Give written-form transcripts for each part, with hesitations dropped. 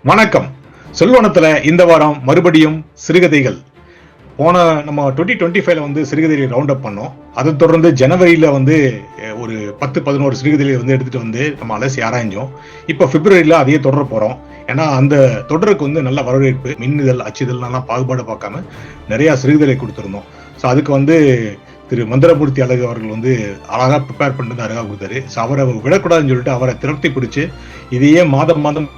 வணக்கம். சொல்வனத்துல இந்த வாரம் மறுபடியும் சிறுகதைகள். போன நம்ம 2025ல வந்து சிறுகதைகளை ரவுண்ட் அப் பண்ணோம். அதை தொடர்ந்து ஜனவரியில வந்து ஒரு 10-11 சிறுகதைகளை வந்து எடுத்துட்டு வந்து நம்ம அலசி ஆராய்ஞ்சோம். இப்போ பிப்ரவரியில அதையே தொடர போறோம். ஏன்னா அந்த தொடருக்கு வந்து நல்ல வரவேற்பு, மின்னிதழ், அச்சிதழ்லாம் பாகுபாடு பார்க்காம நிறைய சிறுகதைகளை கொடுத்திருந்தோம். ஸோ அதுக்கு வந்து திரு மந்திரமூர்த்தி அழகு அவர்கள் வந்து அழகா ப்ரிப்பேர் பண்ணிட்டு அழகா கொடுத்தாரு. ஸோ அவரை விடக்கூடாதுன்னு சொல்லிட்டு அவரை திரட்டி பிடிச்சு இதையே மாதம் மாதம்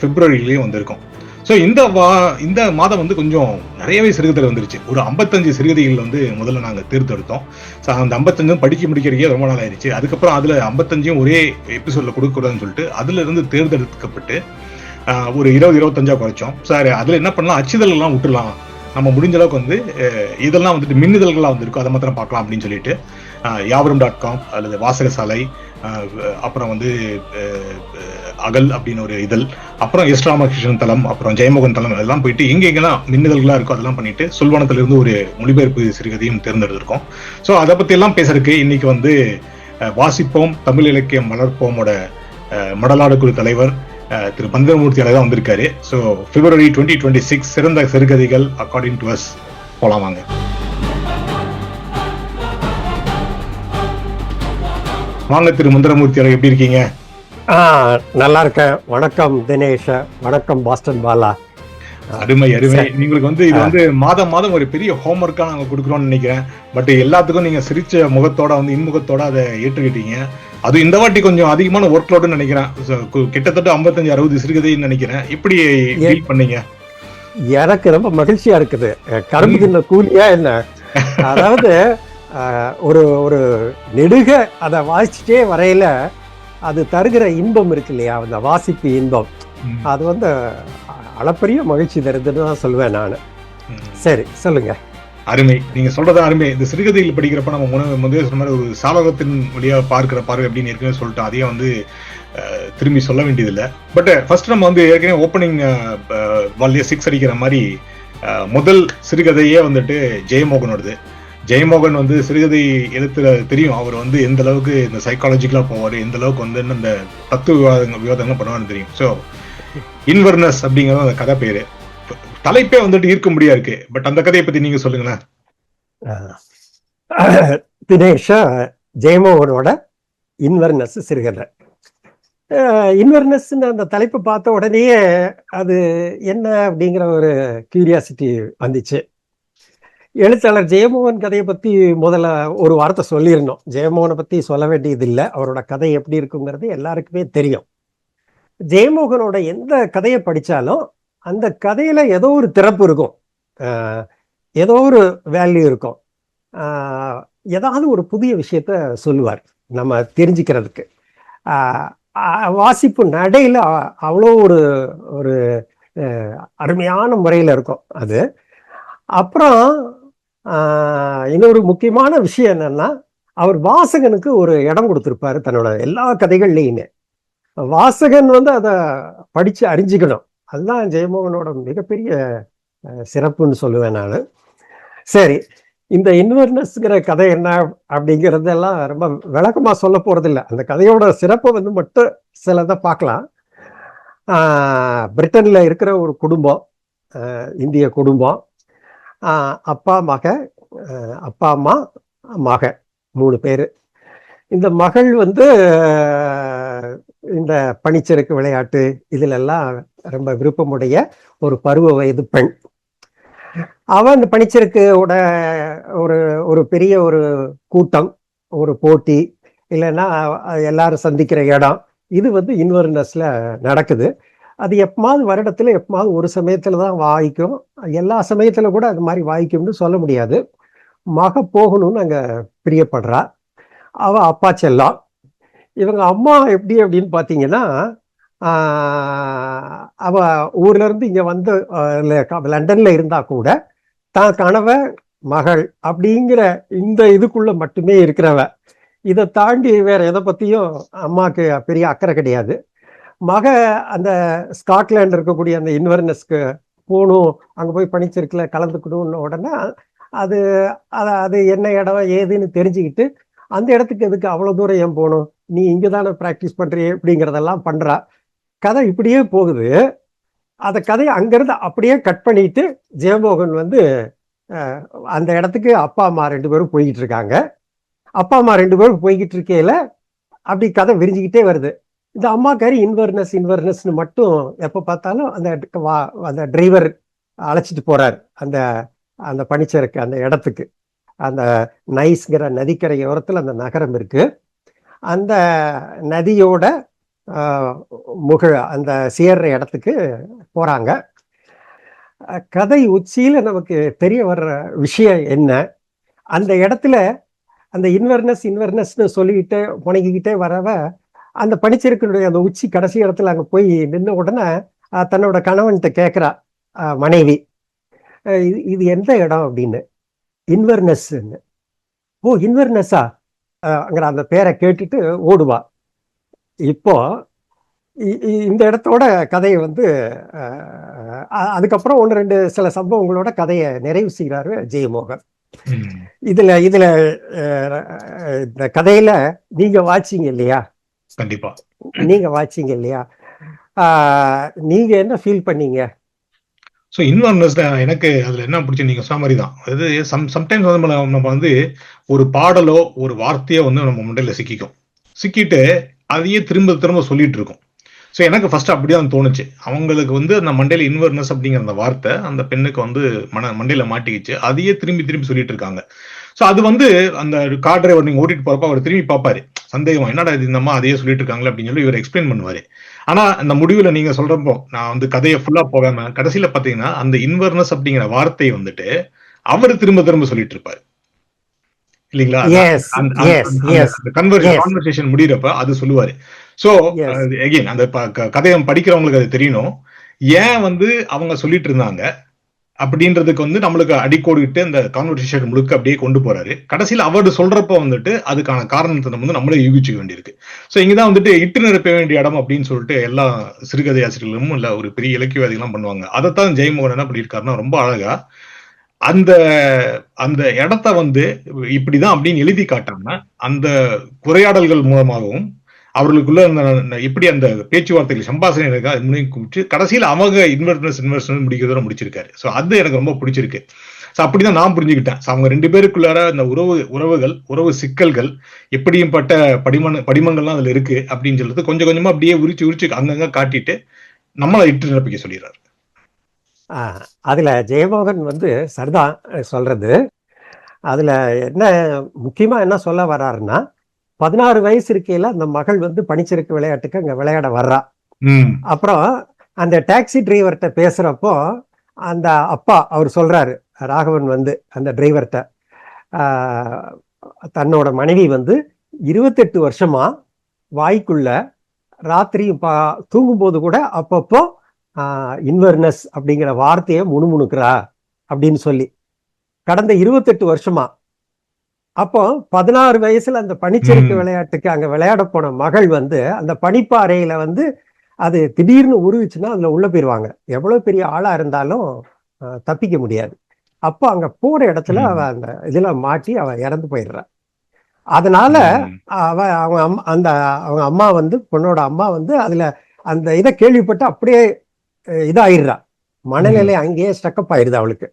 பிப்ரவரியிலயும் வந்திருக்கும். ஸோ இந்த மாதம் வந்து கொஞ்சம் நிறையவே சிறுகதை வந்துருச்சு. ஒரு 55 சிறுகதைகள் வந்து முதல்ல நாங்கள் தேர்ந்தெடுத்தோம். ஸோ அந்த 55 படிக்க முடிக்கிறதுக்கே ரொம்ப நாள் ஆயிடுச்சு. அதுக்கப்புறம் அதுல 55 ஒரே எபிசோட்ல கொடுக்கக்கூடாதுன்னு சொல்லிட்டு அதுல இருந்து தேர்ந்தெடுக்கப்பட்டு ஒரு 20-25 குறைச்சோம். சார் அதுல என்ன பண்ணலாம், அச்சுதல் எல்லாம் விட்டுலாம், நம்ம முடிஞ்ச அளவுக்கு வந்து இதெல்லாம் வந்துட்டு மின்னிதழ்கள்லாம் வந்திருக்கும், அதை மாத்திரம் பார்க்கலாம் அப்படின்னு சொல்லிட்டு யாவரும்.com அல்லது வாசகசாலை, அப்புறம் வந்து அகல் அப்படின்னு ஒரு இதழ், அப்புறம் எஸ் ராமகிருஷ்ணன் தளம், அப்புறம் ஜெயமோகன் தளம், அதெல்லாம் போயிட்டு எங்கெங்கெல்லாம் மின்னிதழ்களா இருக்கோ அதெல்லாம் பண்ணிட்டு சொல்வனத்திலிருந்து ஒரு மொழிபெயர்ப்பு சிறுகதையும் தேர்ந்தெடுத்திருக்கோம். ஸோ அதை பத்தி எல்லாம் பேசுறதுக்கு இன்னைக்கு வந்து வாசிப்போம் தமிழ் இலக்கியம் வளர்ப்போமோட மடலாடு குழு தலைவர் திரு மந்திரமூர்த்தி அழகா வந்திருக்காரு. ஸோ பிப்ரவரி 2026 சிறந்த சிறுகதைகள் அக்கார்டிங் டு அஸ் போலாம் வாங்க. வாங்க திரு மந்திரமூர்த்தி அழகா, எப்படி இருக்கீங்க? நல்லா இருக்கேன். வணக்கம் தினேஷ், வணக்கம் பாஸ்டன் பாலா. அருமை அருமை. உங்களுக்கு வந்து இது வந்து மாதம் ஒரு பெரிய ஹோம்ஒர்க்கா நாங்க கொடுக்குறோம்னு நினைக்கிறேன். பட் எல்லாத்துக்கும் நீங்க சிரிச்ச முகத்தோட வந்து இன்முகத்தோட அதை ஏற்றுக்கிட்டீங்க. அது இந்த வாட்டி கொஞ்சம் அதிகமான ஒர்க் லோடுன்னு நினைக்கிறேன். கிட்டத்தட்ட 55-60 சிறுகதைன்னு நினைக்கிறேன். எப்படி ஃபீல் பண்ணீங்க? எனக்கு ரொம்ப மகிழ்ச்சியா இருக்குது. கரும்பு தின்ன கூலியா என்ன? அதாவது ஒரு ஒரு நெடுக அதை வாசிச்சுட்டே வரையில அது தருகிற இன்பம் இருக்கு இல்லையா, அந்த வாசிப்பு இன்பம், அது வந்து அளப்பரிய மகிழ்ச்சி தருதுன்னு தான் சொல்லுவேன் நான். சரி, சொல்லுங்க. அருமை, நீங்க சொல்றது அருமை. இந்த சிறுகதைகள் படிக்கிறப்ப நம்ம முதல்ல சொன்ன மாதிரி ஒரு சாலகத்தின் வழியா பார்க்கிற பார்வை அப்படின்னு ஏற்கனவே சொல்லிட்டோம். அதையே வந்து திரும்பி சொல்ல வேண்டியதில்லை. பட் ஃபர்ஸ்ட் நம்ம வந்து ஏற்கனவே ஓப்பனிங் வால்யே 6 அடிக்கிற மாதிரி முதல் சிறுகதையே வந்துட்டு ஜெயமோகனோடது. ஜெயமோகன் வந்து சிறுகதை எழுத்துல தெரியும், அவர் வந்து எந்த அளவுக்கு இந்த சைக்காலஜிக்கலா போவாரு, எந்த அளவுக்கு வந்து இந்த தத்துவ விவாதங்கள்லாம் பண்ணுவாருன்னு தெரியும். ஸோ இன்வர்னஸ் அப்படிங்கிறது அந்த கதை பேரு. தலைப்பே வந்துட்டு ஈர்க்க முடியா இருக்கு. பட் அந்த கதையை பத்தி நீங்க சொல்லுங்களேன். தினேஷா, ஜெயமோகனோட இன்வர்னஸ் சிறுகதை. இன்வர்னஸ் அந்த தலைப்பு பார்த்த உடனேயே அது என்ன அப்படிங்கிற ஒரு கியூரியாசிட்டி வந்துச்சு. எழுத்தாளர் ஜெயமோகன் கதையை பத்தி முதல்ல ஒரு வார்த்தை சொல்லியிருந்தோம். ஜெயமோகனை பத்தி சொல்ல வேண்டியது இல்லை, அவரோட கதை எப்படி இருக்குங்கிறது எல்லாருக்குமே தெரியும். ஜெயமோகனோட எந்த கதையை படிச்சாலும் அந்த கதையில ஏதோ ஒரு திறப்பு இருக்கும், ஏதோ ஒரு வேல்யூ இருக்கும், ஏதாவது ஒரு புதிய விஷயத்த சொல்லுவார் நம்ம தெரிஞ்சுக்கிறதுக்கு. வாசிப்பு நடையில அவ்வளோ ஒரு ஒரு அருமையான முறையில் இருக்கும் அது. அப்புறம் இன்னொரு முக்கியமான விஷயம் என்னன்னா, அவர் வாசகனுக்கு ஒரு இடம் கொடுத்திருப்பாரு தன்னோட எல்லா கதைகள்லையுமே. வாசகன் வந்து அதை படிச்சு அறிஞ்சுக்கணும். அதுதான் ஜெயமோகனோட மிகப்பெரிய சிறப்புன்னு சொல்லுவேன் நான். சரி, இந்த இன்வர்னஸ்ங்கிற கதை என்ன அப்படிங்கிறதெல்லாம் ரொம்ப விளக்கமா சொல்ல போறது இல்லை. அந்த கதையோட சிறப்பை வந்து மட்டும் சிலதை பார்க்கலாம். பிரிட்டன்ல இருக்கிற ஒரு குடும்பம், இந்திய குடும்பம், அப்பா அம்மா மக, 3 பேர். இந்த மகள் வந்து இந்த பனிச்சறுக்கு விளையாட்டு இதிலெல்லாம் ரொம்ப விருப்பமுடைய ஒரு பருவ வயது பெண். அவன் இந்த பனிச்சறுக்கோட ஒரு ஒரு பெரிய ஒரு கூட்டம், ஒரு போட்டி, இல்லைன்னா எல்லாரும் சந்திக்கிற இடம், இது வந்து இன்வர்னஸ்ல நடக்குது. அது எப்பமாவது வருடத்துல எப்பமாவது ஒரு சமயத்துல தான் வாய்க்கும். எல்லா சமயத்துல கூட அது மாதிரி வாய்க்கும்னு சொல்ல முடியாது. மக போகணும்னு அங்க பிரியப்படுறா. அவ அப்பா செல்லம். இவங்க அம்மா எப்படி அப்படின்னு பாத்தீங்கன்னா, அவ ஊர்ல இருந்து இங்க வந்து லண்டன்ல இருந்தா கூட தான் கணவன் மகள் அப்படிங்கிற இந்த இதுக்குள்ள மட்டுமே இருக்கிறவ. இதை தாண்டி வேற எதை பத்தியும் அம்மாக்கு பெரிய அக்கறை கிடையாது. மக அந்த ஸ்காட்லாண்ட் இருக்கக்கூடிய அந்த இன்வர்னஸ்க்கு போகணும், அங்க போய் பனிச்சறுக்குல கலந்துக்கணும்னு உடனே அது அது என்ன இடம் ஏதுன்னு தெரிஞ்சுக்கிட்டு, அந்த இடத்துக்கு எதுக்கு அவ்வளவு தூரம் ஏன் போகணும், நீ இங்கதானே பிராக்டிஸ் பண்றியே அப்படிங்கிறதெல்லாம் பண்றா. கதை இப்படியே போகுது. அந்த கதையை அங்கிருந்து அப்படியே கட் பண்ணிட்டு ஜெயமோகன் வந்து அந்த இடத்துக்கு அப்பா அம்மா 2 பேரும் போய்கிட்டு இருக்காங்க. அப்பா அம்மா 2 பேரும் போய்கிட்டு இருக்கையில அப்படி கதை விரிஞ்சுக்கிட்டே வருது. இந்த அம்மாக்காரி இன்வர்னஸ்னு மட்டும் எப்ப பார்த்தாலும் அந்த டிரைவர் அழைச்சிட்டு போறாரு அந்த அந்த பனிச்சறுக்கு அந்த இடத்துக்கு. அந்த நைஸ்ங்கிற நதிக்கரை ஓரத்துல அந்த நகரம் இருக்கு. அந்த நதியோட அந்த சேர்ற இடத்துக்கு போறாங்க. கதை உச்சியில நமக்கு தெரிய வர்ற விஷயம் என்ன, அந்த இடத்துல அந்த இன்வர்னஸ்னு சொல்லிக்கிட்டே புனைக்கிட்டே வரவ அந்த பனிச்சறுக்கினுடைய அந்த உச்சி கடைசி இடத்துல அங்க போய் நின்ன உடனே தன்னோட கணவன்கிட்ட கேட்கிறா மனைவி, இது எந்த இடம் அப்படின்னு. இன்வர்னஸ். ஓ இன்வர்னஸா அங்கிற அந்த பேரை கேட்டுட்டு ஓடுவா. இப்போ இந்த இடத்தோட கதையை வந்து அதுக்கப்புறம் 1-2 சில சம்பவங்களோட கதையை நிறைவு செய்கிறாரு ஜெயமோகன். இதுல இந்த கதையில நீங்க வாட்சிங்க இல்லையா? கண்டிப்பா நீங்க வாட்சிங்க இல்லையா? நீங்க என்ன ஃபீல் பண்ணீங்க? ஸோ இன்வர்னஸ் எனக்கு அதுல என்ன பிடிச்சி நீங்க சொன்ன மாதிரி தான். அது சம்டைம்ஸ் வந்து நம்ம வந்து ஒரு பாடலோ ஒரு வார்த்தையோ வந்து நம்ம மண்டையில சிக்கிட்டு அதையே திரும்ப திரும்ப சொல்லிட்டு இருக்கோம். ஸோ எனக்கு ஃபர்ஸ்ட் அப்படிதான் தோணுச்சு. அவங்களுக்கு வந்து அந்த மண்டையில இன்வர்னஸ் அப்படிங்கிற அந்த வார்த்தை அந்த பெண்ணுக்கு வந்து மண்டையில மாட்டிக்கிச்சு. அதையே திரும்பி திரும்பி சொல்லிட்டு இருக்காங்க. ஸோ அது வந்து அந்த கார் டிரைவர் நீங்க ஓட்டிட்டு போறப்ப அவர் திரும்பி பார்ப்பாரு, சந்தேகமா என்னடா இது இந்த அம்மா அதையே சொல்லிட்டு இருக்காங்களே அப்படின்னு சொல்லி இவர் எக்ஸ்பிளைன் பண்ணுவாரு. ஆனா அந்த முடிவுல நீங்க சொல்றப்போ நான் வந்து கதையை ஃபுல்லா போகாம கடைசியில பாத்தீங்கன்னா அந்த இன்வர்னஸ் அப்படிங்கிற வார்த்தையை வந்துட்டு அவர் திரும்ப திரும்ப சொல்லிட்டு இருப்பாரு இல்லீங்களா? கான்வர்சேஷன் முடியறப்ப அது சொல்லுவாரு. சோ அகைன் அந்த கதையை படிக்கிறவங்களுக்கு அது தெரியணும், ஏன் வந்து அவங்க சொல்லிட்டு இருந்தாங்க அப்படின்றதுக்கு வந்து நம்மளுக்கு அடிக்கோடிட்டு அந்த கான்வர்சேஷன் முழுக்க அப்படியே கொண்டு போறாரு. கடைசியில் அவர் சொல்றப்ப வந்துட்டு அதுக்கான காரணத்தை நம்ம வந்து நம்மளே யூகிச்சுக்க வேண்டியிருக்கு. சோ இங்கதான் வந்துட்டு இட்டு நிரப்ப வேண்டிய இடம் அப்படின்னு சொல்லிட்டு எல்லா சிறுகதை ஆசிரியர்களும் இல்ல ஒரு பெரிய இலக்கியவாதிகள்லாம் பண்ணுவாங்க. அதைத்தான் ஜெயமோகன் என்ன பண்ணியிருக்காருன்னா ரொம்ப அழகா அந்த அந்த இடத்த வந்து இப்படிதான் அப்படின்னு எழுதி காட்டாம அந்த குறையாடல்கள் மூலமாகவும் அவர்களுக்குள்ள எப்படி அந்த பேச்சுவார்த்தைகள் சம்பாஷணை கூப்பிட்டு கடைசியில் அவங்க இன்வெஸ்ட்மெண்ட் முடிக்கிறத முடிச்சிருக்காரு. ஸோ அது எனக்கு ரொம்ப பிடிச்சிருக்கு. ஸோ அப்படிதான் நான் புரிஞ்சுக்கிட்டேன். அவங்க 2 பேருக்குள்ளார அந்த உறவு சிக்கல்கள் எப்படியும் பட்ட படிமங்கள்லாம் அதுல இருக்கு அப்படின்னு சொல்லிட்டு கொஞ்சம் கொஞ்சமா அப்படியே உரிச்சு அங்கங்க காட்டிட்டு நம்மளை இட்டு நிரப்பிக்க சொல்லிடுறாரு. அதுல ஜெயமோகன் வந்து சரிதான் சொல்றது. அதுல என்ன முக்கியமா என்ன சொல்ல வர்றாருன்னா, 16 வயசு இருக்கையில அந்த மகள் வந்து பனிச்சறுக்கு விளையாட்டுக்கு அங்க விளையாட வர்றா. அப்புறம் அந்த டாக்ஸி டிரைவர்கிட்ட பேசுறப்போ அந்த அப்பா அவர் சொல்றாரு, ராகவன் வந்து அந்த டிரைவர்கிட்ட தன்னோட மனைவி வந்து 28 வருஷமா வாய்க்குள்ள ராத்திரி தூங்கும்போது கூட அப்பப்போ இன்வர்னஸ் அப்படிங்கிற வார்த்தையை முணுமுணுக்கிறா அப்படின்னு சொல்லி கடந்த 28 வருஷமா. அப்போ 16 வயசுல அந்த பனிச்சறுக்கு விளையாட்டுக்கு அங்க விளையாட போன மகள் வந்து அந்த பனிப்பாறையில வந்து அது திடீர்னு உருவிச்சுன்னா அதுல உள்ள போயிருவாங்க. எவ்வளவு பெரிய ஆளா இருந்தாலும் தப்பிக்க முடியாது. அப்போ அங்க போற இடத்துல அவ அந்த இதுல மாட்டி அவ இறந்து போயிடுறா. அதனால அவங்க அம்மா வந்து பொண்ணோட அம்மா வந்து அதுல அந்த இதை கேள்விப்பட்டு அப்படியே இதாயிடுறா. மனநிலை அங்கேயே ஸ்டக்கப் ஆயிடுது அவளுக்கு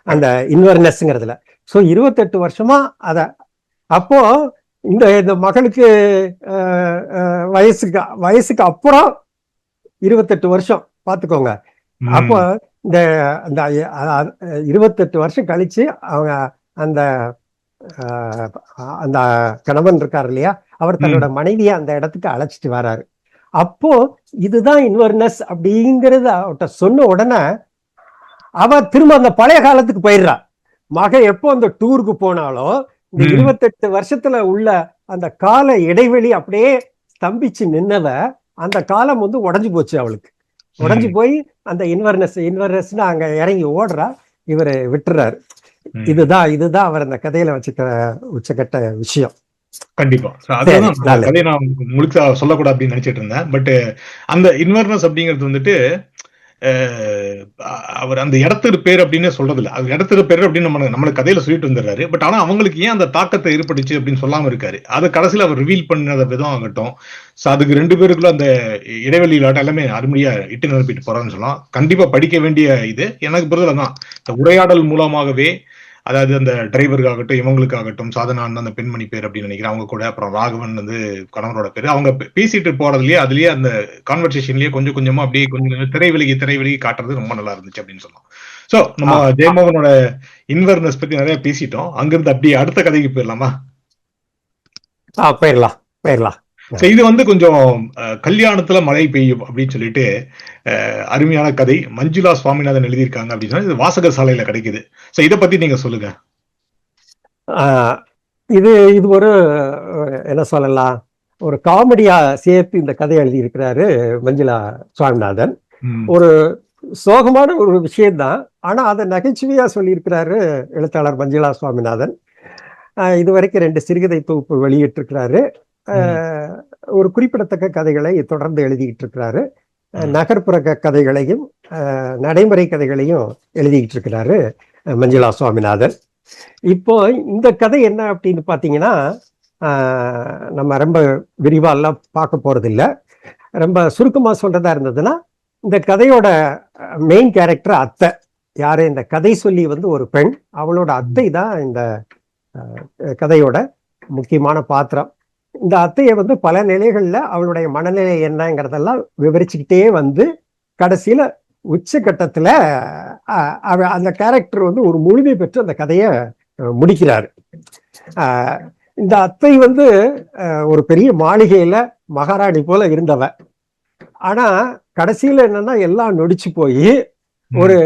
அந்த இன்வர்னஸ்ங்கிறதுல. ஸோ 28 வருஷமா அத அப்போ இந்த மகளுக்கு வயசுக்கு அப்புறம் 28 வருஷம் பார்த்துக்கோங்க. அப்போ இந்த 28 வருஷம் கழிச்சு அவங்க அந்த அந்த கணவன் இருக்காரு இல்லையா, அவர் தன்னோட மனைவியை அந்த இடத்துக்கு அழைச்சிட்டு வராரு. அப்போ இதுதான் இன்வர்னஸ் அப்படிங்கறத அவட்ட சொன்ன உடனே அவ திரும்ப அந்த பழைய காலத்துக்கு போயிடுறா. மக எப்போ அந்த டூருக்கு போனாலும் இந்த 28 வருஷத்துல உள்ள அந்த கால இடைவெளி அப்படியே ஸ்தம்பிச்சு நின்னவ அந்த காலம் வந்து உடஞ்சு போச்சு அவளுக்கு. உடஞ்சு போய் அந்த இன்வர்னஸ்னு அங்க இறங்கி ஓடுறா. இவரு விட்டுறாரு. இதுதான் அவர் அந்த கதையில வச்சுக்கிற உச்சக்கட்ட விஷயம். கண்டிப்பா நான் முழுக்க சொல்லக்கூடாது அப்படின்னு நினைச்சிட்டு இருந்தேன். பட் அந்த இன்வர்னஸ் அப்படிங்கிறது வந்துட்டு அவர் அந்த இடத்துக்கு பேர் அப்படின்னு சொல்றது இல்ல, அது இடத்துக்கு பேர் அப்படின்னு நம்மளுக்கு கதையில சொல்லிட்டு வந்துடுறாரு. பட் ஆனா அவங்களுக்கு ஏன் அந்த தாக்கத்தை ஏற்பட்டுச்சு அப்படின்னு சொல்லாம இருக்காரு. அது கடைசியில அவர் ரிவீல் பண்ணத விதம் ஆகட்டும், அதுக்கு 2 பேருக்குள்ள அந்த இடைவெளியிலாட்டம் எல்லாமே அருமையா இட்டு நிரப்பிட்டு போறான்னு சொல்லலாம். கண்டிப்பா படிக்க வேண்டிய இது. எனக்கு பொறுத்தவரை தான் இந்த உரையாடல் மூலமாகவே, அதாவது அந்த டிரைவருக்காகட்டும், இவங்களுக்காகட்டும், சாதனா அந்த பெண்மணி பேர் அப்படின்னு நினைக்கிறேன் அவங்க கூட, அப்புறம் ராகவன் வந்து கணவரோட பேரு, அவங்க பேசிட்டு போறதுலயே அதுலயே அந்த கான்வர்சேஷன்லயே கொஞ்சம் கொஞ்சமா அப்படியே கொஞ்சம் திரை விலகி காட்டுறது ரொம்ப நல்லா இருந்துச்சு அப்படின்னு சொல்லலாம். சோ நம்ம ஜெயமோகனோட இன்வர்னஸ் பத்தி நிறைய பேசிட்டோம். அங்கிருந்து அப்படியே அடுத்த கதைக்கு போயிடலாமா? போயிடலாம். இது வந்து கொஞ்சம் கல்யாணத்துல மழை பெய்யும் அப்படின்னு சொல்லிட்டு அருமையான கதை மஞ்சுளா சுவாமிநாதன் எழுதியிருக்காங்க அப்படின்னு சொன்னா இது வாசகர் சாலையில கிடைக்குது. சோ இதை பத்தி நீங்க சொல்லுங்க. இது ஒரு என்ன சொல்லலாம், ஒரு காமெடியா சேர்த்து இந்த கதை எழுதி இருக்கிறாரு மஞ்சுளா சுவாமிநாதன். ஒரு சோகமான ஒரு விஷயம்தான், ஆனா அதை நகைச்சுவையா சொல்லியிருக்கிறாரு எழுத்தாளர் மஞ்சுளா சுவாமிநாதன். இதுவரைக்கும் 2 சிறுகதை தொகுப்பு வெளியிட்டிருக்கிறாரு. ஒரு குறிப்பிடத்தக்க கதைகளை தொடர்ந்து எழுதிக்கிட்டு இருக்கிறாரு. நகர்ப்புற கதைகளையும் நடைமுறை கதைகளையும் எழுதிக்கிட்டு இருக்கிறாரு மஞ்சுளா சுவாமிநாதன். இப்போ இந்த கதை என்ன அப்படின்னு பாத்தீங்கன்னா, நம்ம ரொம்ப விரிவாலாம் பார்க்க போறது இல்லை. ரொம்ப சுருக்கமா சொல்றதா இருந்ததுன்னா, இந்த கதையோட மெயின் கேரக்டர் அத்தை. யாரு? இந்த கதை சொல்லி வந்து ஒரு பெண், அவளோட அத்தை தான் இந்த கதையோட முக்கியமான பாத்திரம். இந்த அத்தையை வந்து பல நிலைகள்ல அவளுடைய மனநிலை என்னங்கிறதெல்லாம் விவரிச்சுக்கிட்டே வந்து கடைசியில உச்சகட்டத்துல அந்த கேரக்டர் வந்து ஒரு முழுமை பெற்று அந்த கதையை முடிக்கிறாரு. இந்த அத்தை வந்து ஒரு பெரிய மாளிகையில மகாராணி போல இருந்தவ. ஆனா கடைசியில என்னன்னா எல்லாம் நொடிச்சு போய் ஒரு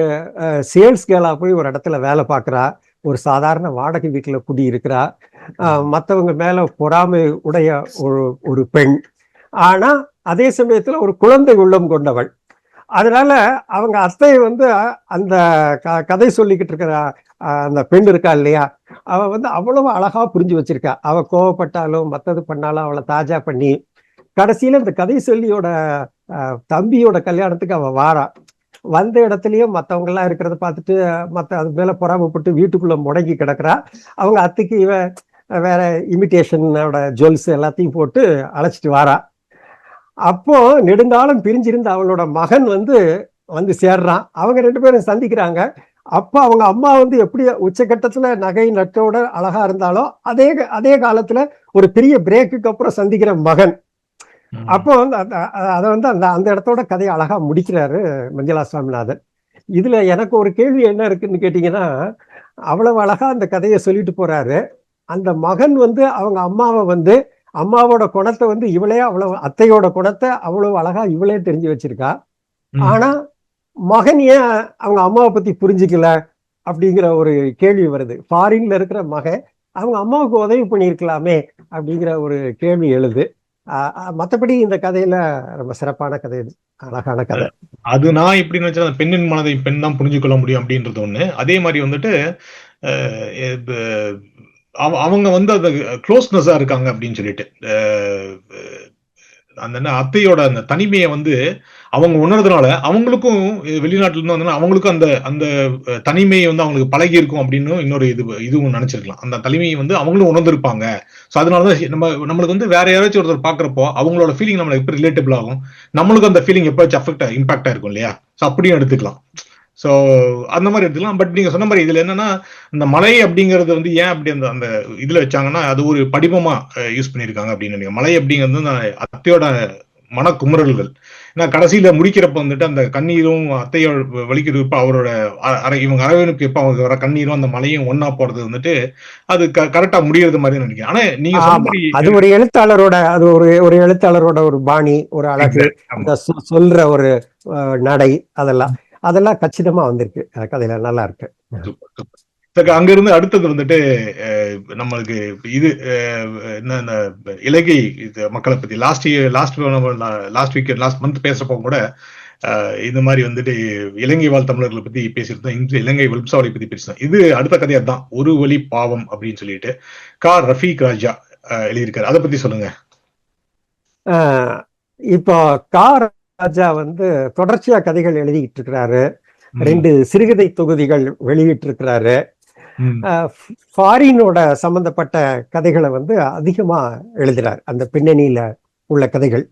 சேல்ஸ் கேர்லா போய் ஒரு இடத்துல வேலை பார்க்கறா. ஒரு சாதாரண வாடகை வீட்டுல குடி இருக்கிறா. மற்றவங்க மேல பொறாமை உடைய ஒரு பெண். ஆனா அதே சமயத்துல ஒரு குழந்தை உள்ளம் கொண்டவள். அதனால அவங்க அத்தையை வந்து அந்த கதை சொல்லிக்கிட்டு இருக்கிற அந்த பெண் இருக்கா இல்லையா, அவ வந்து அவ்வளவு அழகா புரிஞ்சு வச்சிருக்கா. அவ கோவப்பட்டாலும் மற்றது பண்ணாலும் அவளை தாஜா பண்ணி கடைசியில இந்த கதை சொல்லியோட தம்பியோட கல்யாணத்துக்கு அவ வாரா. வந்த இடத்துலயும் மற்றவங்க எல்லாம் இருக்கிறத பார்த்துட்டு அது மேல பொறாமப்பட்டு வீட்டுக்குள்ள முடங்கி கிடக்குறா. அவங்க அத்தைக்கு இவ வேற இமிட்டேஷனோட ஜுவல்ஸ் எல்லாத்தையும் போட்டு அழைச்சிட்டு வாரா. அப்போ நெடுங்காலம் பிரிஞ்சிருந்த அவளோட மகன் வந்து சேர்றான். அவங்க 2 பேரும் சந்திக்கிறாங்க. அப்ப அவங்க அம்மா வந்து எப்படி உச்சகட்டத்துல நகை நட்டோட அழகா இருந்தாலோ அதே காலத்துல ஒரு பெரிய பிரேக்குக்கு அப்புறம் சந்திக்கிற மகன். அப்போ வந்து அதை வந்து அந்த இடத்தோட கதையை அழகா முடிக்கிறாரு மஞ்சுளா சுவாமிநாதன். இதுல எனக்கு ஒரு கேள்வி என்ன இருக்குன்னு கேட்டீங்கன்னா, அவ்வளவு அழகா அந்த கதையை சொல்லிட்டு போறாரு. அந்த மகன் வந்து அவங்க அம்மாவை வந்து அம்மாவோட குணத்தை வந்து இவளே அவ்வளவு அத்தையோட குணத்தை அவ்வளவு அழகா இவளே தெரிஞ்சு வச்சிருக்கா. ஆனா மகன் ஏன் அவங்க அம்மாவை பத்தி புரிஞ்சுக்கல அப்படிங்கிற ஒரு கேள்வி வருது. ஃபாரின்ல இருக்கிற மகன் அவங்க அம்மாவுக்கு உதவி பண்ணியிருக்கலாமே அப்படிங்கிற ஒரு கேள்வி எழுது. மற்றபடி இந்த கதையில ரொம்ப சிறப்பான கதை, அழகான கதை. அது நான் இப்படி நினைச்சா பெண்ணின் மனதை பெண் தான் புரிஞ்சுக்கொள்ள முடியும் அப்படின்றது ஒண்ணு. அதே மாதிரி வந்துட்டு அவங்க வந்து அந்த க்ளோஸ்னஸா இருக்காங்க அப்படின்னு சொல்லிட்டு அந்த அத்தையோட அந்த தனிமையை வந்து அவங்க உணர்றதுனால அவங்களுக்கும் வெளிநாட்டுல இருந்து வந்தா அவங்களுக்கும் அந்த அந்த தனிமையை வந்து அவங்களுக்கு பழகி இருக்கும் அப்படின்னு இன்னொரு இதுவும் நினைச்சிருக்கலாம். அந்த தனிமையை வந்து அவங்களும் உணர்ந்திருப்பாங்க. ஸோ அதனாலதான் நம்மளுக்கு வந்து வேற யாராச்சும் ஒருத்தர் பாக்குறப்போ அவங்களோட ஃபீலிங் நம்மளுக்கு எப்படி ரிலேட்டபிள் ஆகும், நம்மளுக்கு அந்த ஃபீலிங் எப்போச்சும் இம்பாக்டா இருக்கும் இல்லையா? ஸோ அப்படியும் எடுத்துக்கலாம். ஸோ அந்த மாதிரி எடுத்துக்கலாம். பட் நீங்க சொன்ன மாதிரி இதுல என்னன்னா, இந்த மலை அப்படிங்கிறது வந்து ஏன் அப்படி அந்த அந்த இதுல வச்சாங்கன்னா அது ஒரு படிமமா யூஸ் பண்ணியிருக்காங்க அப்படின்னு நினைக்கிறேன். மலை அப்படிங்கிறது அத்தையோட மனக்குமுறல்கள். ஏன்னா கடைசியில முடிக்கிறப்ப வந்துட்டு அந்த கண்ணீரும் அத்தையோட வலிக்கிறப்ப அவரோட இவங்க அரவணைப்பு எப்ப அவங்க வர கண்ணீரும் அந்த மலையும் ஒன்னா போறது வந்துட்டு அது கரெக்டா முடியறது மாதிரி நினைக்கிறேன். ஆனா நீங்க அது ஒரு எழுத்தாளரோட அது ஒரு எழுத்தாளரோட ஒரு பாணி, ஒரு அழகு, சொல்ற ஒரு நடை, அதெல்லாம் கச்சிதமா வந்திருக்கு கதையில. நல்லா இருக்கு. அங்க இருந்து அடுத்தது வந்துட்டு நம்மளுக்கு இது என்ன இலங்கை மக்களை பத்தி லாஸ்ட் வீக் லாஸ்ட் மந்த் பேசுறப்போ கூட இந்த மாதிரி வந்துட்டு இலங்கை வாழ் தமிழர்களை பத்தி பேசியிருந்தோம். இலங்கை வம்சாவளி பத்தி பேசினோம். இது அடுத்த கதையா தான் ஒரு வழி பாவம் அப்படின்னு சொல்லிட்டு ரஃபீக் ராஜா எழுதியிருக்காரு. அதை பத்தி சொல்லுங்க. இப்போ ராஜா வந்து தொடர்ச்சியா கதைகள் எழுதிட்டு இருக்கிறாரு. ம், 2 சிறுகதை தொகுதிகள் வெளியிட்டு இருக்கிறாரு. ம், ஃபாரினோட சம்பந்தப்பட்ட கதைகளை வந்து அதிகமா எழுதுறாரு, அந்த பின்னணியில உள்ள கதைகள்.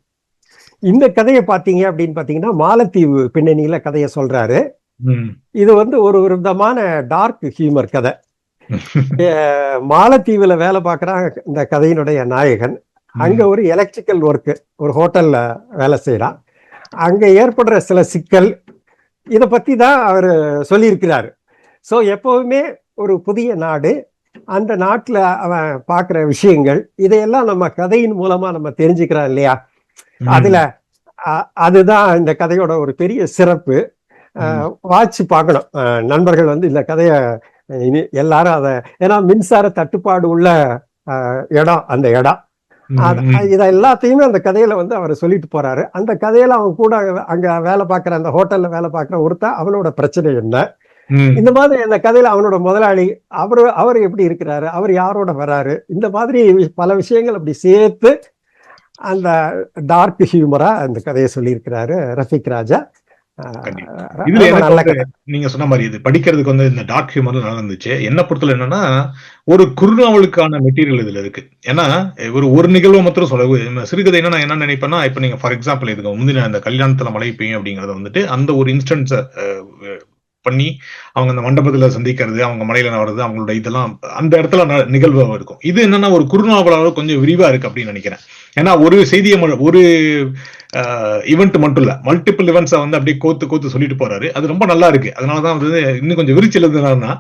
இந்த கதையை பார்த்தீங்க அப்படின்னு பார்த்தீங்கன்னா, மாலத்தீவு பின்னணியில கதையை சொல்றாரு. ம். இது வந்து ஒரு விதமான டார்க் ஹியூமர் கதை. மாலத்தீவுல வேலை பார்க்குறான் இந்த கதையினுடைய நாயகன். அங்க ஒரு எலக்ட்ரிக்கல் ஒர்க்கு, ஒரு ஹோட்டல்ல வேலை செய்யறான். அங்க ஏற்படுற சில சிக்கல், இதை பத்தி தான் அவர் சொல்லியிருக்கிறாரு. ஸோ எப்பவுமே ஒரு புதிய நாடு, அந்த நாட்டில் அவன் பார்க்குற விஷயங்கள், இதையெல்லாம் நம்ம கதையின் மூலமா நம்ம தெரிஞ்சுக்கிறோம் இல்லையா? அதுல அதுதான் இந்த கதையோட ஒரு பெரிய சிறப்பு. வாட்சி பார்க்கணும் நண்பர்கள் வந்து இந்த கதையை. எல்லாரும் அதை, ஏன்னா மின்சார தட்டுப்பாடு உள்ள இடம் அந்த இடம். இதை எல்லாத்தையுமே அந்த கதையில வந்து அவர் சொல்லிட்டு போறாரு. அந்த கதையில அவன் கூட அங்க வேலை பார்க்குற, அந்த ஹோட்டல்ல வேலை பார்க்குற ஒருத்தன், அவனோட பிரச்சனை என்ன, இந்த மாதிரி அந்த கதையில அவனோட முதலாளி அவர் எப்படி இருக்கிறாரு, அவர் யாரோட வராரு, இந்த மாதிரி பல விஷயங்கள் அப்படி சேர்த்து அந்த டார்க் ஹியூமரா அந்த கதையை சொல்லியிருக்கிறாரு ரஃபீக் ராஜா. இதுல எனக்கு நீங்க சொன்ன மாதிரி இது படிக்கிறதுக்கு வந்து இந்த டார்க் ஹியூமர் நல்லா இருந்துச்சு. என்ன பொறுத்தல என்னன்னா, ஒரு குறுநாவலுக்கான மெட்டீரியல் இதுல இருக்கு. ஏன்னா ஒரு நிகழ்வு மாத்திரம் சொல்ல, சிறுகதை என்ன என்ன நினைப்பேன்னா, இப்ப நீங்க ஃபார் எக்ஸாம்பிள் இதுக்கு முந்தின அந்த கல்யாணத்துல மழை பெய்யும் அப்படிங்கறத வந்துட்டு அந்த ஒரு இன்ஸ்டன்ஸ் பண்ணி அவங்க அந்த மண்டபத்துல சந்திக்கிறது, அவங்க மலையில வர்றது, அவங்களோட இதெல்லாம் அந்த இடத்துல நிகழ்வு இருக்கும். இது என்னன்னா ஒரு குறுநாவலாக கொஞ்சம் விரிவா இருக்கு அப்படின்னு நினைக்கிறேன். ஏன்னா ஒரு செய்தியை ஒரு ஈவெண்ட் மட்டும் இல்ல, மல்டிபிள் ஈவெண்ட்ஸை வந்து அப்படியே கோத்து சொல்லிட்டு போறாரு. அது ரொம்ப நல்லா இருக்கு. அதனாலதான் வந்து இன்னும் கொஞ்சம் விரிச்சு எழுதுனா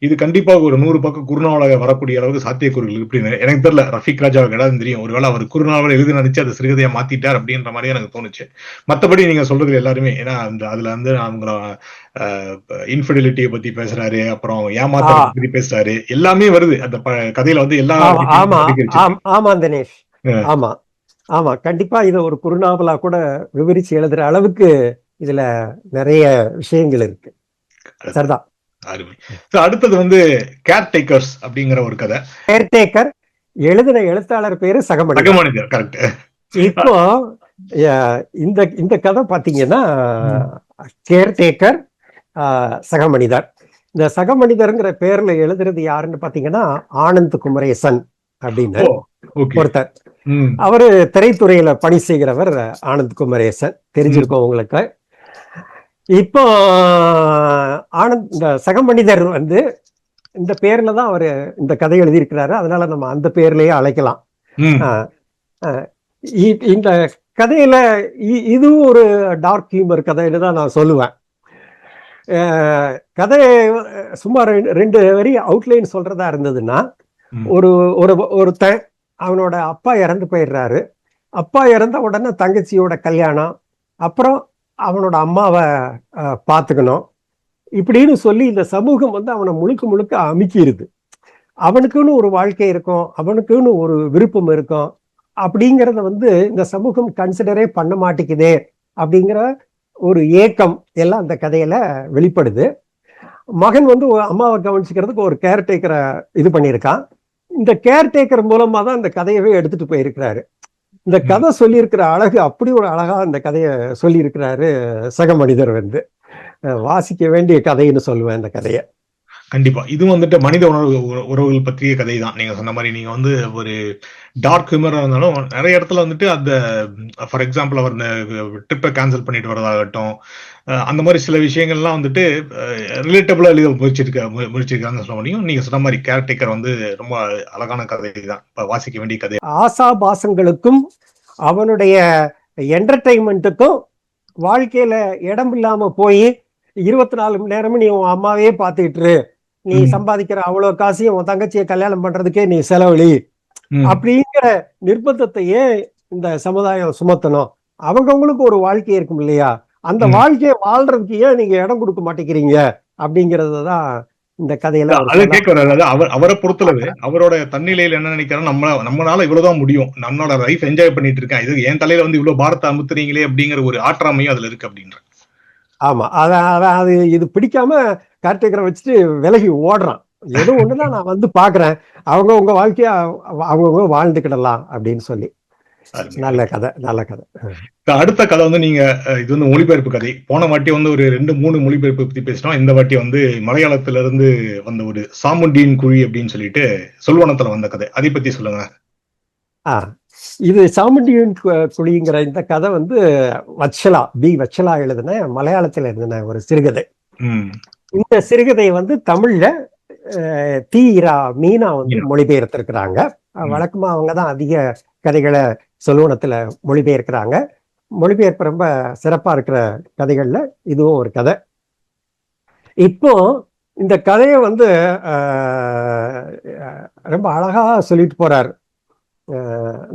இது கண்டிப்பா ஒரு 100 பக்கம் குறுநாவலாக வரக்கூடிய அளவுக்கு சாத்தியக்கூறுகள் இப்படின்னு எனக்கு தெரியல. ரஃபீக் ராஜாவுக்கு இடம் தெரியும், ஒருவேளை அவர் குறுநாவல் எழுதி நினைச்சு அதை சிறுகதையா மாத்திட்டார் அப்படின்ற மாதிரி எனக்கு தோணுச்சு. மற்றபடி நீங்க சொல்றது எல்லாருமே, ஏன்னா அதுல வந்து அவங்க இன்ஃபிடெலிட்டியை பத்தி பேசுறாரு, அப்புறம் ஏமாத்தத்தை பத்தி பேசுறாரு, எல்லாமே வருது அந்த கதையில வந்து எல்லா. ஆமா தினேஷ், ஆமா ஆமா கண்டிப்பா இதை ஒரு குறுநாவலா கூட விவரிச்சு எழுதுற அளவுக்கு இதுல நிறைய விஷயங்கள் இருக்கு. சரிதான். அடுத்தது வந்து கேர்டேக்கர்ஸ் அப்படிங்கிற ஒரு கதை. கேர்டேக்கர் எழுதின எழுத்தாளர் பேரு சகமனிதர். கரெக்ட். இப்போ இந்த கதை பாத்தீங்கன்னா, கேர்டேக்கர் சகமனிதர். இந்த சகமனிதர்ங்கிற பேர்ல எழுதுறது யாருன்னு பாத்தீங்கன்னா ஆனந்த் குமரேசன் அப்படின்னு ஒருத்தர். அவரு திரைத்துறையில பணி செய்கிறவர் ஆனந்த் குமரேசன், தெரிஞ்சிருக்கோம் உங்களுக்கு. இப்போ இந்த சகமனிதர் வந்து இந்த பேர்ல தான் அவரு இந்த கதை எழுதியிருக்கிறாரு. அதனால நம்ம அந்த பேர்லயே அழைக்கலாம். இந்த கதையில இதுவும் ஒரு டார்க் ஹியூமர் கதைன்னு தான் நான் சொல்லுவேன். கதை சும்மா 2 வரி அவுட்லைன் சொல்றதா இருந்ததுன்னா, ஒருத்தன் அவனோட அப்பா இறந்து போயிடுறாரு. அப்பா இறந்த உடனே தங்கச்சியோட கல்யாணம், அப்புறம் அவனோட அம்மாவை பார்த்துக்கணும், இப்படின்னு சொல்லி இந்த சமூகம் வந்து அவனை முழுக்க அமுக்கிடுது. அவனுக்குன்னு ஒரு வாழ்க்கை இருக்கும், அவனுக்குன்னு ஒரு விருப்பம் இருக்கும். அப்படிங்கிறத வந்து இந்த சமூகம் கன்சிடரே பண்ண மாட்டேங்குதே அப்படிங்கிற ஒரு ஏக்கம் எல்லாம் அந்த கதையில வெளிப்படுது. மகன் வந்து அம்மாவை கவனிச்சுக்கிறதுக்கு ஒரு கேர்டேக்கரை இது பண்ணியிருக்கான். இந்த கேர்டேக்கர் மூலமா தான் இந்த கதையவே எடுத்துட்டு போயிருக்கிறாரு. இந்த கதை சொல்லியிருக்கிற அழகு அப்படி ஒரு அழகா இந்த கதையை சொல்லியிருக்கிறாரு சகமனிதர். வந்து வாசிக்க வேண்டிய கதைன்னு சொல்லுவேன் இந்த கதையை. கண்டிப்பா இது வந்துட்டு மனித உறவுகள் பற்றிய கதை தான். நீங்க சொன்ன மாதிரி நீங்க வந்து ஒரு டார்க் ஹியூமரா இருந்தாலும் நிறைய இடத்துல வந்துட்டு அந்த ஃபார் எக்ஸாம்பிள் அவர் இந்த ட்ரிப்பை கேன்சல் பண்ணிட்டு வரதாகட்டும், அந்த மாதிரி சில விஷயங்கள்லாம் வந்துட்டு ரிலேட்டபிளா எழுத முயற்சிருக்காங்க சொல்ல முடியும். நீங்க சொன்ன மாதிரி கேர்டேக்கர் வந்து ரொம்ப அழகான கதை தான், வாசிக்க வேண்டிய கதை. ஆசாபாசங்களுக்கும் அவனுடைய என்டர்டைன்மெண்ட்டுக்கும் வாழ்க்கையில இடம் இல்லாம போய் 24 மணி நேரமும் நீ உன் அம்மாவே பார்த்துக்கிட்டு, நீ சம்பாதிக்கிற அவ்வளவு காசையும் உன் தங்கச்சியை கல்யாணம் பண்றதுக்கே நீ செலவழி அப்படிங்கிற நிர்பந்தத்தையே இந்த சமுதாயம் சுமத்தணும். அவங்கவுங்களுக்கு ஒரு வாழ்க்கை இருக்கும் இல்லையா, அந்த வாழ்க்கையை வாழ்றதுக்கு ஏன் நீங்க இடம் கொடுக்க மாட்டேங்கிறீங்க அப்படிங்கறதுதான் இந்த கதையில. அவரை பொறுத்தளவு அவரோட தன்னிலையில என்ன நினைக்கிறோம், நம்மளால இவ்வளவுதான் முடியும், நம்மளோட லைஃப் என்ஜாய் பண்ணிட்டு இருக்கேன், இது என் தலையில வந்து இவ்வளவு பாரத்தை அமுத்துறீங்களே அப்படிங்கிற ஒரு ஆற்றாமையும் அதுல இருக்கு அப்படின்ற. ஆமா, அது இது பிடிக்காம கேர்டேக்கரை வச்சுட்டு விலகி ஓடுறான். ஏதோ ஒண்ணுதான் நான் வந்து பாக்குறேன், அவங்க உங்க வாழ்க்கைய அவங்கவுங்க வாழ்ந்துக்கிடலாம் அப்படின்னு சொல்லி. நல்ல கதை, நல்ல கதை. அடுத்த கதை வந்து நீங்க இது வந்து மொழிபெயர்ப்பு கதை. போன வாட்டி வந்து ஒரு 2-3 மொழிபெயர்ப்பு பத்தி பேசினோம். இந்த வாட்டி வந்து மலையாளத்துல இருந்து வந்த ஒரு சாமுண்டியின் குழி அப்படின்னு சொல்லிட்டு சொல்வனத்துல வந்த கதை. அதை பத்தி சொல்லுங்க. இது சாமுண்டியின் குழிங்கிற இந்த கதை வந்து வச்சலா எழுதின, மலையாளத்துல எழுதின ஒரு சிறுகதை. இந்த சிறுகதை வந்து தமிழ்ல தீரா மீனா வந்து மொழிபெயர்த்திருக்கிறாங்க. வழக்கமா அவங்கதான் அதிக கதைகளை சொல்லுவனத்துல மொழிபெயர்க்கிறாங்க. மொழிபெயர்ப்பு ரொம்ப சிறப்பா இருக்கிற கதைகள்ல இதுவும் ஒரு கதை. இப்போ இந்த கதையை வந்து ரொம்ப அழகா சொல்லிட்டு போறாரு.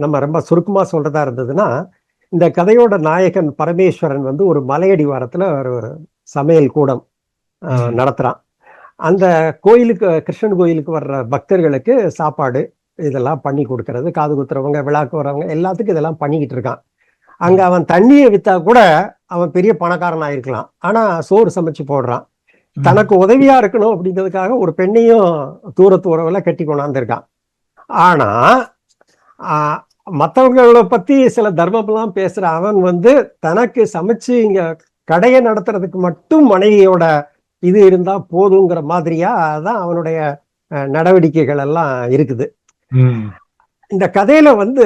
நம்ம ரொம்ப சுருக்கமா சொல்றதா இருந்ததுன்னா, இந்த கதையோட நாயகன் பரமேஸ்வரன் வந்து ஒரு மலையடிவாரத்துல ஒரு சமையல் கூடம் நடத்துறான். அந்த கோயிலுக்கு, கிருஷ்ணன் கோயிலுக்கு வர்ற பக்தர்களுக்கு சாப்பாடு இதெல்லாம் பண்ணி கொடுக்கறது, காது குத்துறவங்க, விழாக்கு வர்றவங்க எல்லாத்துக்கும் இதெல்லாம் பண்ணிக்கிட்டு இருக்கான். அங்க அவன் தண்ணியை வித்தா கூட அவன் பெரிய பணக்காரன் ஆயிருக்கலாம். ஆனா சோறு சமைச்சு போடுறான். தனக்கு உதவியா இருக்கணும் அப்படிங்கிறதுக்காக ஒரு பெண்ணையும் தூரத்து உறவுல கட்டி கொண்டாந்துருக்கான். ஆனா மற்றவங்களை பத்தி சில தர்மம்லாம் பேசுற அவன் வந்து தனக்கு சமைச்சு இங்க கடையை நடத்துறதுக்கு மட்டும் மனைவியோட இது இருந்தா போதுங்கிற மாதிரியா தான் அவனுடைய நடவடிக்கைகள் எல்லாம் இருக்குது. இந்த கதையில வந்து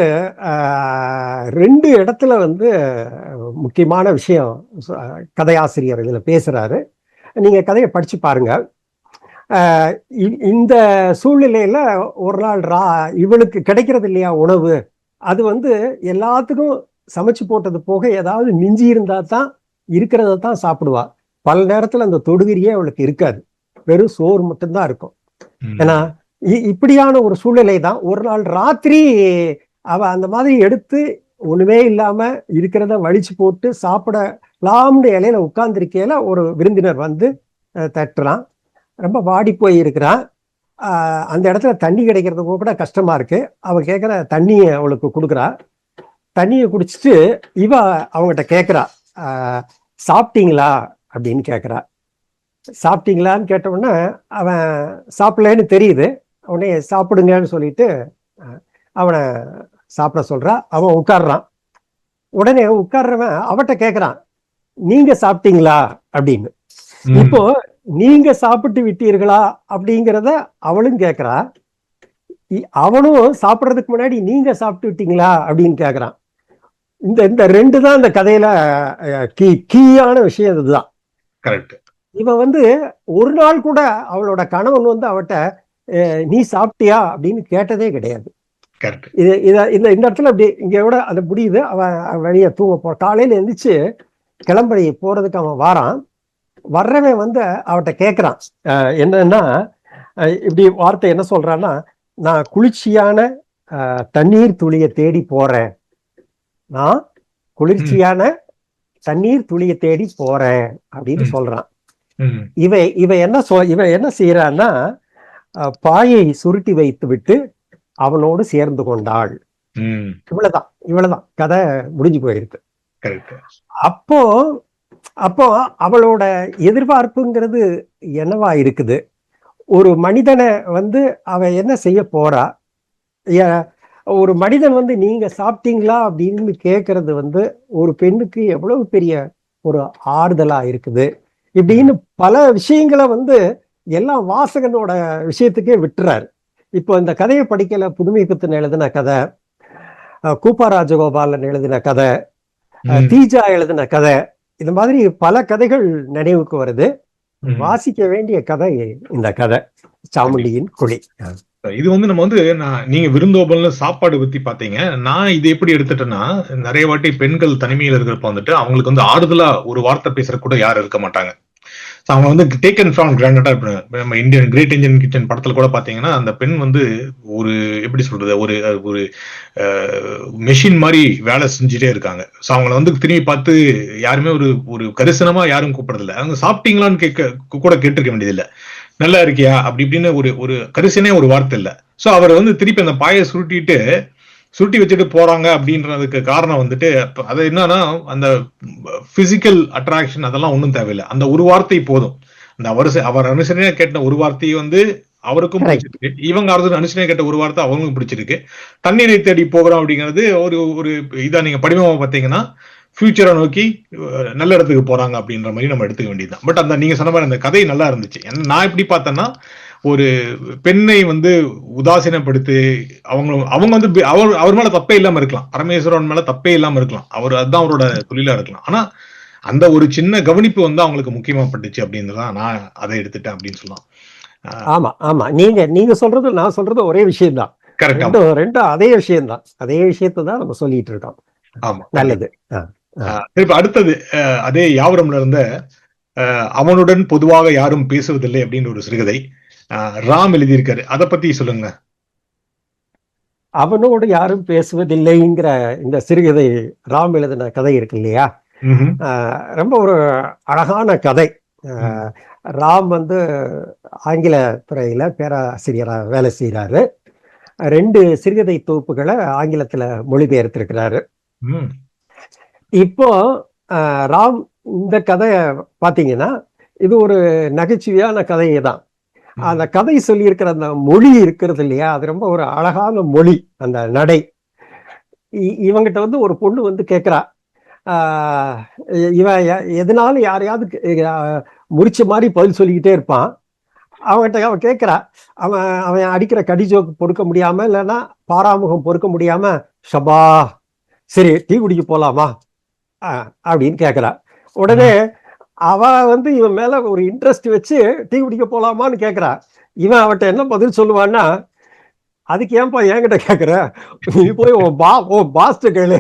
2 இடத்துல வந்து முக்கியமான விஷயம் கதையாசிரியர் இதுல பேசுறாரு. நீங்க கதையை படிச்சு பாருங்க. இந்த சூழ்நிலையில ஒரு நாள் இவளுக்கு கிடைக்கிறது இல்லையா உணவு, அது வந்து எல்லாத்துக்கும் சமைச்சு போட்டது போக ஏதாவது மிஞ்சி இருந்தா தான் இருக்கிறத தான் சாப்பிடுவா. பல நேரத்துல அந்த தொடுகிரியே அவளுக்கு இருக்காது, வெறும் சோறு மட்டும்தான் இருக்கும். ஏன்னா இப்படியான ஒரு சூழ்நிலை தான். ஒரு நாள் ராத்திரி அவ அந்த மாதிரி எடுத்து ஒண்ணுமே இல்லாம இருக்கிறத வலிச்சு போட்டு சாப்பிடலாம்னு இலையில உட்கார்ந்துருக்கையில ஒரு விருந்தினர் வந்து தட்டுறான். ரொம்ப வாடி போய் இருக்கிறான். அந்த இடத்துல தண்ணி கிடைக்கிறதுக்கு கூட கஷ்டமா இருக்கு. அவ கேட்குற தண்ணியை அவளுக்கு கொடுக்குறா. தண்ணியை குடிச்சிட்டு இவ அவங்ககிட்ட கேட்குறா, சாப்பிட்டீங்களா அப்படின்னு கேட்குறா. சாப்பிட்டீங்களான்னு கேட்ட உடனே அவன் சாப்பிடலன்னு தெரியுது. உடனே சாப்பிடுங்கன்னு சொல்லிட்டு அவனை சாப்பிட சொல்றா. அவன் உட்கார்றான். உடனே உட்கார்றவன் அவட்ட கேட்குறான், நீங்க சாப்பிட்டீங்களா அப்படின்னு. இப்போ நீங்க சாப்பிட்டு விட்டீர்களா அப்படிங்கிறத அவளும் கேட்கிறா. அவனும் சாப்பிட்றதுக்கு முன்னாடி நீங்க சாப்பிட்டு விட்டீங்களா அப்படின்னு கேட்கிறான். இந்த 2 தான் இந்த கதையில கீயான விஷயம். இதுதான் கரெக்ட். இவன் வந்து ஒரு நாள் கூட அவளோட கணவன் வந்து அவட்ட நீ சாப்பிட்டியா அப்படின்னு கேட்டதே கிடையாது. இந்த இடத்துல அப்படி இங்கோட அது முடியுது. அவன் வெளியே தூங்க காலையில எழுந்திரிச்சு கிளம்பி போறதுக்கு அவன் வாரான். வர்றவன் வந்து அவட்ட கேட்கிறான் என்னன்னா, இப்படி வார்த்தை என்ன சொல்றான்னா, நான் குளிர்ச்சியான தண்ணீர் துளியை தேடி போறேன், நான் குளிர்ச்சியான தண்ணீர் துளியை தேடி போறேன் அப்படின்னு சொல்றான். இவன் என்ன செய்யறான்னா, பாயை சுருட்டி வைத்து விட்டு அவனோடு சேர்ந்து கொண்டாள். இவ்வளவுதான் கதை முடிஞ்சு போயிருக்கு. அப்போ அவளோட எதிர்பார்ப்புங்கிறது என்னவா இருக்குது? ஒரு மனிதனை வந்து அவ என்ன செய்ய போறா? ஒரு மனிதன் வந்து நீங்க சாப்பிட்டீங்களா அப்படின்னு கேட்கறது வந்து ஒரு பெண்ணுக்கு எவ்வளவு பெரிய ஒரு ஆறுதலா இருக்குது. இப்படின்னு பல விஷயங்களை வந்து எல்லாம் வாசகனோட விஷயத்துக்கே விட்டுறாரு. இப்போ இந்த கதையை படிக்கல புதுமை பித்தன் எழுதின கதை, கூப்பா ராஜகோபாலன் எழுதின கதை, தீஜா எழுதின கதை, இந்த மாதிரி பல கதைகள் நினைவுக்கு வருது. வாசிக்க வேண்டிய கதை இந்த கதை சாமுண்டியின் குழி. இது வந்து நம்ம வந்து நீங்க விருந்தோம்பல்னு சாப்பாடு பத்தி பாத்தீங்க. நான் இது எப்படி எடுத்துட்டேன்னா, நிறைய வாட்டி பெண்கள் தனிமையில இருக்கிறப்ப வந்துட்டு அவங்களுக்கு வந்து ஆறுதலா ஒரு வார்த்தை பேசுற கூட யாரும் இருக்க மாட்டாங்க. அவங்க வந்து டேக்கன் ஃப்ரம் கிராண்டடா இருப்பாங்க. நம்ம இந்தியன் கிரேட் இந்தியன் கிச்சன் படத்துல கூட பாத்தீங்கன்னா அந்த பெண் வந்து ஒரு எப்படி சொல்றது, ஒரு மெஷின் மாதிரி வேலை செஞ்சுட்டே இருக்காங்க. ஸோ அவங்கள வந்து திரும்பி பார்த்து யாருமே ஒரு கரிசனமா யாரும் கூப்பிடுறதில்ல. அவங்க சாப்பிட்டீங்களான்னு கூட கேட்டிருக்க வேண்டியதில்லை. நல்லா இருக்கியா அப்படி இப்படின்னு ஒரு கரிசனே ஒரு வார்த்தை இல்லை. ஸோ அவர் வந்து திருப்பி அந்த பாயை சுருட்டி வச்சுட்டு போறாங்க அப்படின்றதுக்கு காரணம் வந்துட்டு அது என்னன்னா, அந்த பிசிக்கல் அட்ராக்ஷன் அதெல்லாம் ஒன்றும் தேவையில்லை. அந்த ஒரு வார்த்தை போதும். அந்த அவர் அனுசரணையா கேட்ட ஒரு வார்த்தையை வந்து அவருக்கும் Correct. பிடிச்சிருக்கு. இவங்க அர்ஜுன் அனுஷ்னே கேட்ட ஒரு வார்த்தை அவங்களுக்கும் பிடிச்சிருக்கு. தண்ணீரை தேடி போகிறோம் அப்படிங்கிறது ஒரு ஒரு இதா நீங்க படிமமா பாத்தீங்கன்னா ஃபியூச்சரை நோக்கி நல்ல இடத்துக்கு போறாங்க அப்படின்ற மாதிரி நம்ம எடுத்துக்க வேண்டியதுதான். பட் அந்த நீங்க சொன்ன மாதிரி அந்த கதை நல்லா இருந்துச்சு. நான் எப்படி பார்த்தேன்னா, ஒரு பெண்ணை வந்து உதாசீனப்படுத்தி அவங்க அவங்க வந்து அவர் மேல தப்பே இல்லாம இருக்கலாம், பரமேஸ்வரன் மேல தப்பே இல்லாம இருக்கலாம், அவர் அதுதான் அவரோட தொழிலா இருக்கலாம். ஆனா அந்த ஒரு சின்ன கவனிப்பு வந்து அவங்களுக்கு முக்கியமா பட்டுச்சு அப்படின்னு தான் நான் அதை எடுத்துட்டேன் அப்படின்னு சொல்லலாம். ஆமா ஆமா, நீங்க சொல்றது நான் சொல்றது ஒரே விஷயம் தான். கரெக்ட். ரெண்டும் அதே விஷயம் தான், அதே விஷயத்தை தான் நம்ம சொல்லிட்டு இருக்கோம். ஆமா, நல்லது. இப்ப அடுத்தது அதே யாவரம்ல இருந்த அவனுடன் பொதுவாக யாரும் பேசுவதில்லை அப்படின்னு ஒரு சிறுகதை ராம் எழுதியிருக்காரு. அதை பத்தி சொல்லுங்க. அவனோடு யாரும் பேசுவதில்லைங்கிற இந்த சிறுகதை ராம் எழுதின கதை இருக்கு இல்லையா, ரொம்ப ஒரு அழகான கதை. ராம் வந்து ஆங்கில துறையில பேராசிரியராக வேலை செய்யறாரு. 2 சிறுகதை தொகுப்புகளை ஆங்கிலத்துல மொழிபெயர்த்திருக்கிறாரு. இப்போ ராம் இந்த கதை பாத்தீங்கன்னா இது ஒரு நகைச்சுவையான கதையை தான். அந்த கதை சொல்லியிருக்கிற அந்த மொழி இருக்கிறது இல்லையா, அது ரொம்ப ஒரு அழகான மொழி. அந்த நடை, இவங்கிட்ட வந்து ஒரு பொண்ணு வந்து கேட்கிறா, இவன் எதனாலும் யாரையாவது முறிச்ச மாதிரி பதில் சொல்லிக்கிட்டே இருப்பான். அவன்கிட்ட அவன் கேட்கிறா, அவன் அடிக்கிற கடிஜோக்கு பொறுக்க முடியாம, இல்லைன்னா பாராமுகம் பொறுக்க முடியாம, ஷபா சரி டீ குடிக்க போலாமா அப்படின்னு கேட்கிறா. உடனே அவ வந்து இவன் மேல ஒரு இன்ட்ரெஸ்ட் வச்சு டீ குடிக்க போலாமான்னு கேட்கிறா. இவன் அவன்கிட்ட என்ன பதில் சொல்லுவான்னா, அதுக்கு ஏன்பா என்கிட்ட கேட்குற, நீ போய் உன் பாஸ்ட கேளு,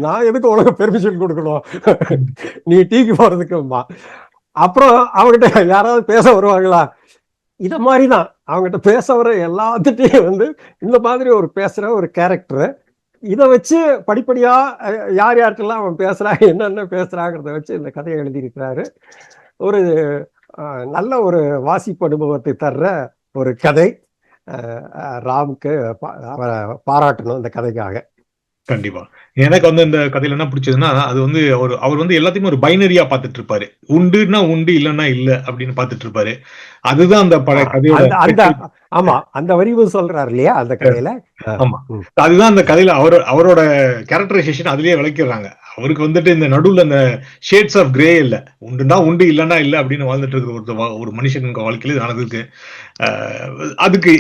நான் எதுக்கு உனக்கு பெர்மிஷன் கொடுக்கணும், நீ டீக்கு போறதுக்குமா. அப்புறம் அவங்ககிட்ட யாராவது பேச வருவாங்களா, இத மாதிரிதான் அவங்ககிட்ட பேச வர எல்லாத்துட்டையும் வந்து இந்த மாதிரி ஒரு பேசுற ஒரு கேரக்டர். இதை வச்சு படிப்படியா யார் யார்கிட்டலாம் அவன் பேசுறான், என்னென்ன பேசுறாங்கிறத வச்சு இந்த கதையை எழுதியிருக்கிறாரு. ஒரு நல்ல ஒரு வாசிப்பு அனுபவத்தை தர்ற ஒரு கதை. ராம்க்கு அவரை பாராட்டணும் இந்த கதைக்காக. கண்டிப்பா. எனக்கு வந்து இந்த கதையில என்ன பிடிச்சதுன்னா, அது வந்து அவர் வந்து எல்லாத்தையுமே ஒரு பைனரியா பார்த்துட்டு இருப்பாரு. உண்டுன்னா உண்டு, இல்லைன்னா இல்ல அப்படின்னு பார்த்துட்டு இருப்பாரு. அதுதான் அந்த கதையோட ஆமா, அந்த வரிவு சொல்றாரு இல்லையா அந்த கதையில. ஆமா, அதுதான் அந்த கதையில அவரோட கேரக்டரைசேஷன் அதுலயே விளக்கிடுறாங்க. அவருக்கு வந்துட்டு இந்த நடுவுல இந்த ஷேட்ஸ் ஆஃப் கிரே இல்ல, உண்டுன்னா உண்டு, இல்லைன்னா இல்ல அப்படின்னு வாழ்ந்துட்டு இருக்கிற ஒரு மனுஷனுக்கு வாழ்க்கையில நடந்திருக்கு. அதுக்கு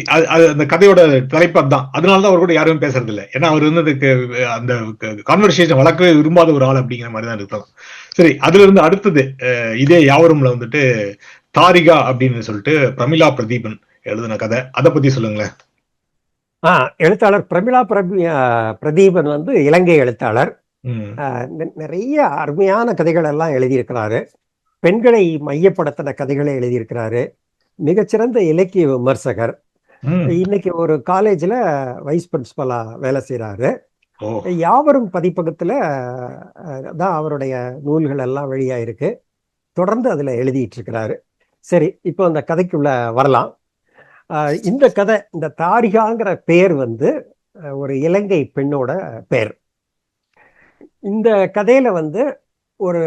அந்த கதையோட தலைப்பு அதுதான். அதனாலதான் அவர் கூட யாரும் பேசுறது இல்லை. ஏன்னா அவர் வந்து அந்த கான்வர்சேஷன் வளர்க்கவே விரும்பாத ஒரு ஆள் அப்படிங்கிற மாதிரி தான் இருக்கலாம். சரி, அதுல இருந்து அடுத்தது இதே யாவரும்ல வந்துட்டு தாரிகா அப்படின்னு சொல்லிட்டு பிரமிளா பிரதீபன் எழுதின கதை. அதை பத்தி சொல்லுங்களேன். எழுத்தாளர் பிரமிளா பிரதீபன் வந்து இலங்கை எழுத்தாளர். நிறைய அருமையான கதைகள் எல்லாம் எழுதியிருக்கிறாரு. பெண்களை மையப்படுத்தின கதைகளை எழுதியிருக்கிறாரு. மிகச்சிறந்த இலக்கிய விமர்சகர். இன்னைக்கு ஒரு காலேஜ்ல வைஸ் பிரின்சிபலா வேலை செய்யறாரு. யாவரும் பதிப்பகத்துல தான் அவருடைய நூல்கள் எல்லாம் வெளியாயிருக்கு. தொடர்ந்து அதுல எழுதிட்டு இருக்கிறாரு. சரி, இப்போ அந்த கதைக்குள்ள வரலாம். இந்த கதை, இந்த தாரிகாங்கிற பெயர் வந்து ஒரு இலங்கை பெண்ணோட பெயர். இந்த கதையில வந்து ஒரு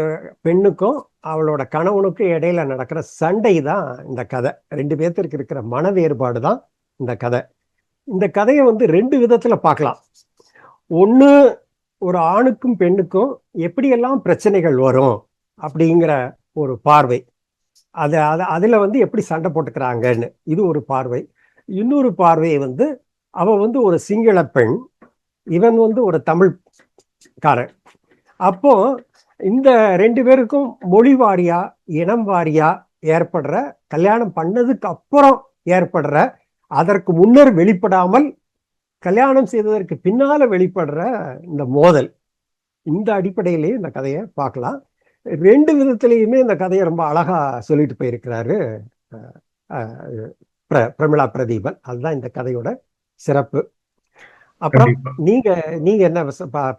பெண்ணுக்கும் அவளோட கணவனுக்கும் இடையில நடக்கிற சண்டை தான் இந்த கதை. 2 பேர்த்திற்கு இருக்கிற மன வேறுபாடு தான் இந்த கதை. இந்த கதையை வந்து 2 விதத்துல பார்க்கலாம். ஒண்ணு, ஒரு ஆணுக்கும் பெண்ணுக்கும் எப்படியெல்லாம் பிரச்சனைகள் வரும் அப்படிங்கிற ஒரு பார்வை. அதுல வந்து எப்படி சண்டை போட்டுக்கிறாங்கன்னு இது ஒரு பார்வை. இன்னொரு பார்வை வந்து அவ வந்து ஒரு சிங்கள பெண், இவன் வந்து ஒரு தமிழ்காரன். அப்போ இந்த 2 பேருக்கும் மொழி வாரியா, இனம் வாரியா ஏற்படுற, கல்யாணம் பண்ணதுக்கு அப்புறம் ஏற்படுற, அதற்கு முன்னர் வெளிப்படாமல் கல்யாணம் செய்ததற்கு பின்னால வெளிப்படுற இந்த மோதல், இந்த அடிப்படையிலேயே இந்த கதையை பார்க்கலாம். 2 விதத்திலையுமே இந்த கதையை ரொம்ப அழகா சொல்லிட்டு போயிருக்கிறாரு பிரமிளா பிரதீபன். அதுதான் இந்த கதையோட சிறப்பு. அப்புறம் நீங்க என்ன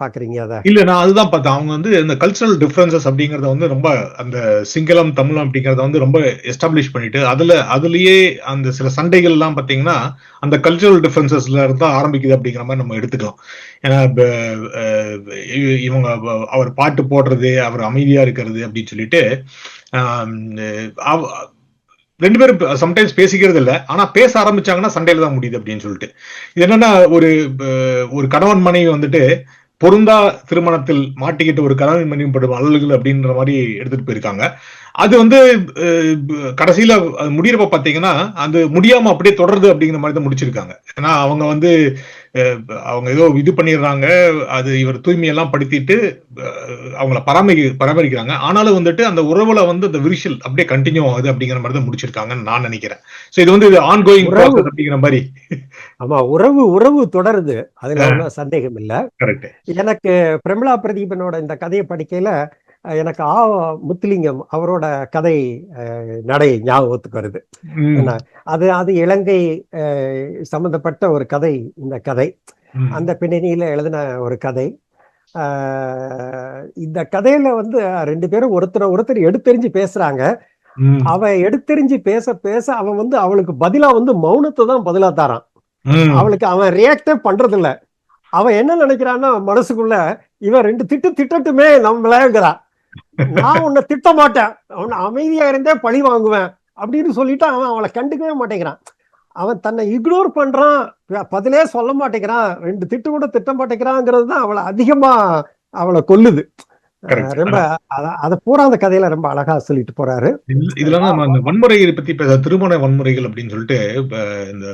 பாக்குறீங்க? அத இல்ல, நான் அதுதான் பார்த்தேன். அவங்க வந்து இந்த கல்ச்சரல் டிஃபரன்சஸ் அப்படிங்கறத வந்து ரொம்ப, அந்த சிங்களம் தமிழம் அப்படிங்கறத வந்து ரொம்ப எஸ்டாப்ளிஷ் பண்ணிட்டு அதுலயே அந்த சில சண்டைகள் எல்லாம் பாத்தீங்கன்னா அந்த கல்ச்சரல் டிஃபரன்சஸ்ல இருந்தா ஆரம்பிக்குது அப்படிங்கிற மாதிரி நம்ம எடுத்துக்கலாம். ஏன்னா இவங்க அவர் பாட்டு போடுறது, அவர் அமைதியா இருக்கிறது அப்படின்னு சொல்லிட்டு 2 பேரும் சம்டைம்ஸ் பேசிக்கிறது இல்ல. ஆனா பேச ஆரம்பிச்சாங்கன்னா சண்டையில தான் முடியுது அப்படின்னு சொல்லிட்டு. இது என்னன்னா ஒரு கணவன் மனைவி வந்துட்டு பொருந்தா திருமணத்தில் மாட்டிக்கிட்டு ஒரு கணவன் மனைவி படும் அல்லல்கள் அப்படின்ற மாதிரி எடுத்துட்டு போயிருக்காங்க. அது வந்து கடைசியில முடியறப்ப பாத்தீங்கன்னா அது முடியாம அப்படியே தொடருது அப்படிங்கிற மாதிரி தான் முடிச்சிருக்காங்க. ஏன்னா அவங்க வந்து அவங்க ஏதோ இது பண்ணிடுறாங்க, அது இவர் தூய்மையெல்லாம் படுத்திட்டு அவங்கள பராமரிக்கிறாங்க. ஆனாலும் வந்துட்டு அந்த உறவுல வந்து அந்த விரிசல் அப்படியே கண்டினியூ ஆகுது அப்படிங்கிற மாதிரி தான் முடிச்சிருக்காங்கன்னு நான் நினைக்கிறேன். சோ இது வந்து ஆன் கோயிங் ப்ராசஸ் அப்படிங்கிற மாதிரி. ஆமா, உறவு தொடருது, அதுல ஒன்றும் சந்தேகம் இல்ல. கரெக்ட். எனக்கு பிரமிளா பிரதீபனோட இந்த கதையை படிக்கையில எனக்கு முத்துலிங்கம் அவரோட கதை நடை ஞாபகத்துக்கு வருது. அது இலங்கை சம்பந்தப்பட்ட ஒரு கதை. இந்த கதை அந்த பின்னணியில எழுதின ஒரு கதை. இந்த கதையில வந்து 2 பேரும் ஒருத்தர் எடுத்தெறிஞ்சு பேசுறாங்க. அவன் எடுத்தெறிஞ்சு பேச பேச அவன் வந்து அவளுக்கு பதிலா வந்து மௌனத்தை தான் பதிலா தாரான். அவளுக்கு அவன் ரியாக்டே பண்றது இல்ல. அவன் என்ன நினைக்கிறான்னா மனசுக்குள்ள, இவன் 2 திட்டட்டுமே நம்மளங்கிறான். நான் உன்னை திட்ட மாட்டேன், அவன் அமைதியா இருந்தே பழி வாங்குவேன் அப்படின்னு சொல்லிட்டு அவளை கண்டுக்கவே மாட்டேங்கிறான். அவன் தன்னை இக்னோர் பண்றான், பதிலே சொல்ல மாட்டேங்கிறான், 2 திட்டு கூட திட்ட மாட்டேங்கிறாங்கிறது தான் அவளை அதிகமா அவளை கொல்லுது. ரொம்ப அத பூரா அந்த கதையில ரொம்ப அழகா சொல்லிட்டு போறாரு. இதுல நம்ம வன்முறைகளை பத்தி பேச, திருமண வன்முறைகள் அப்படின்னு சொல்லிட்டு இந்த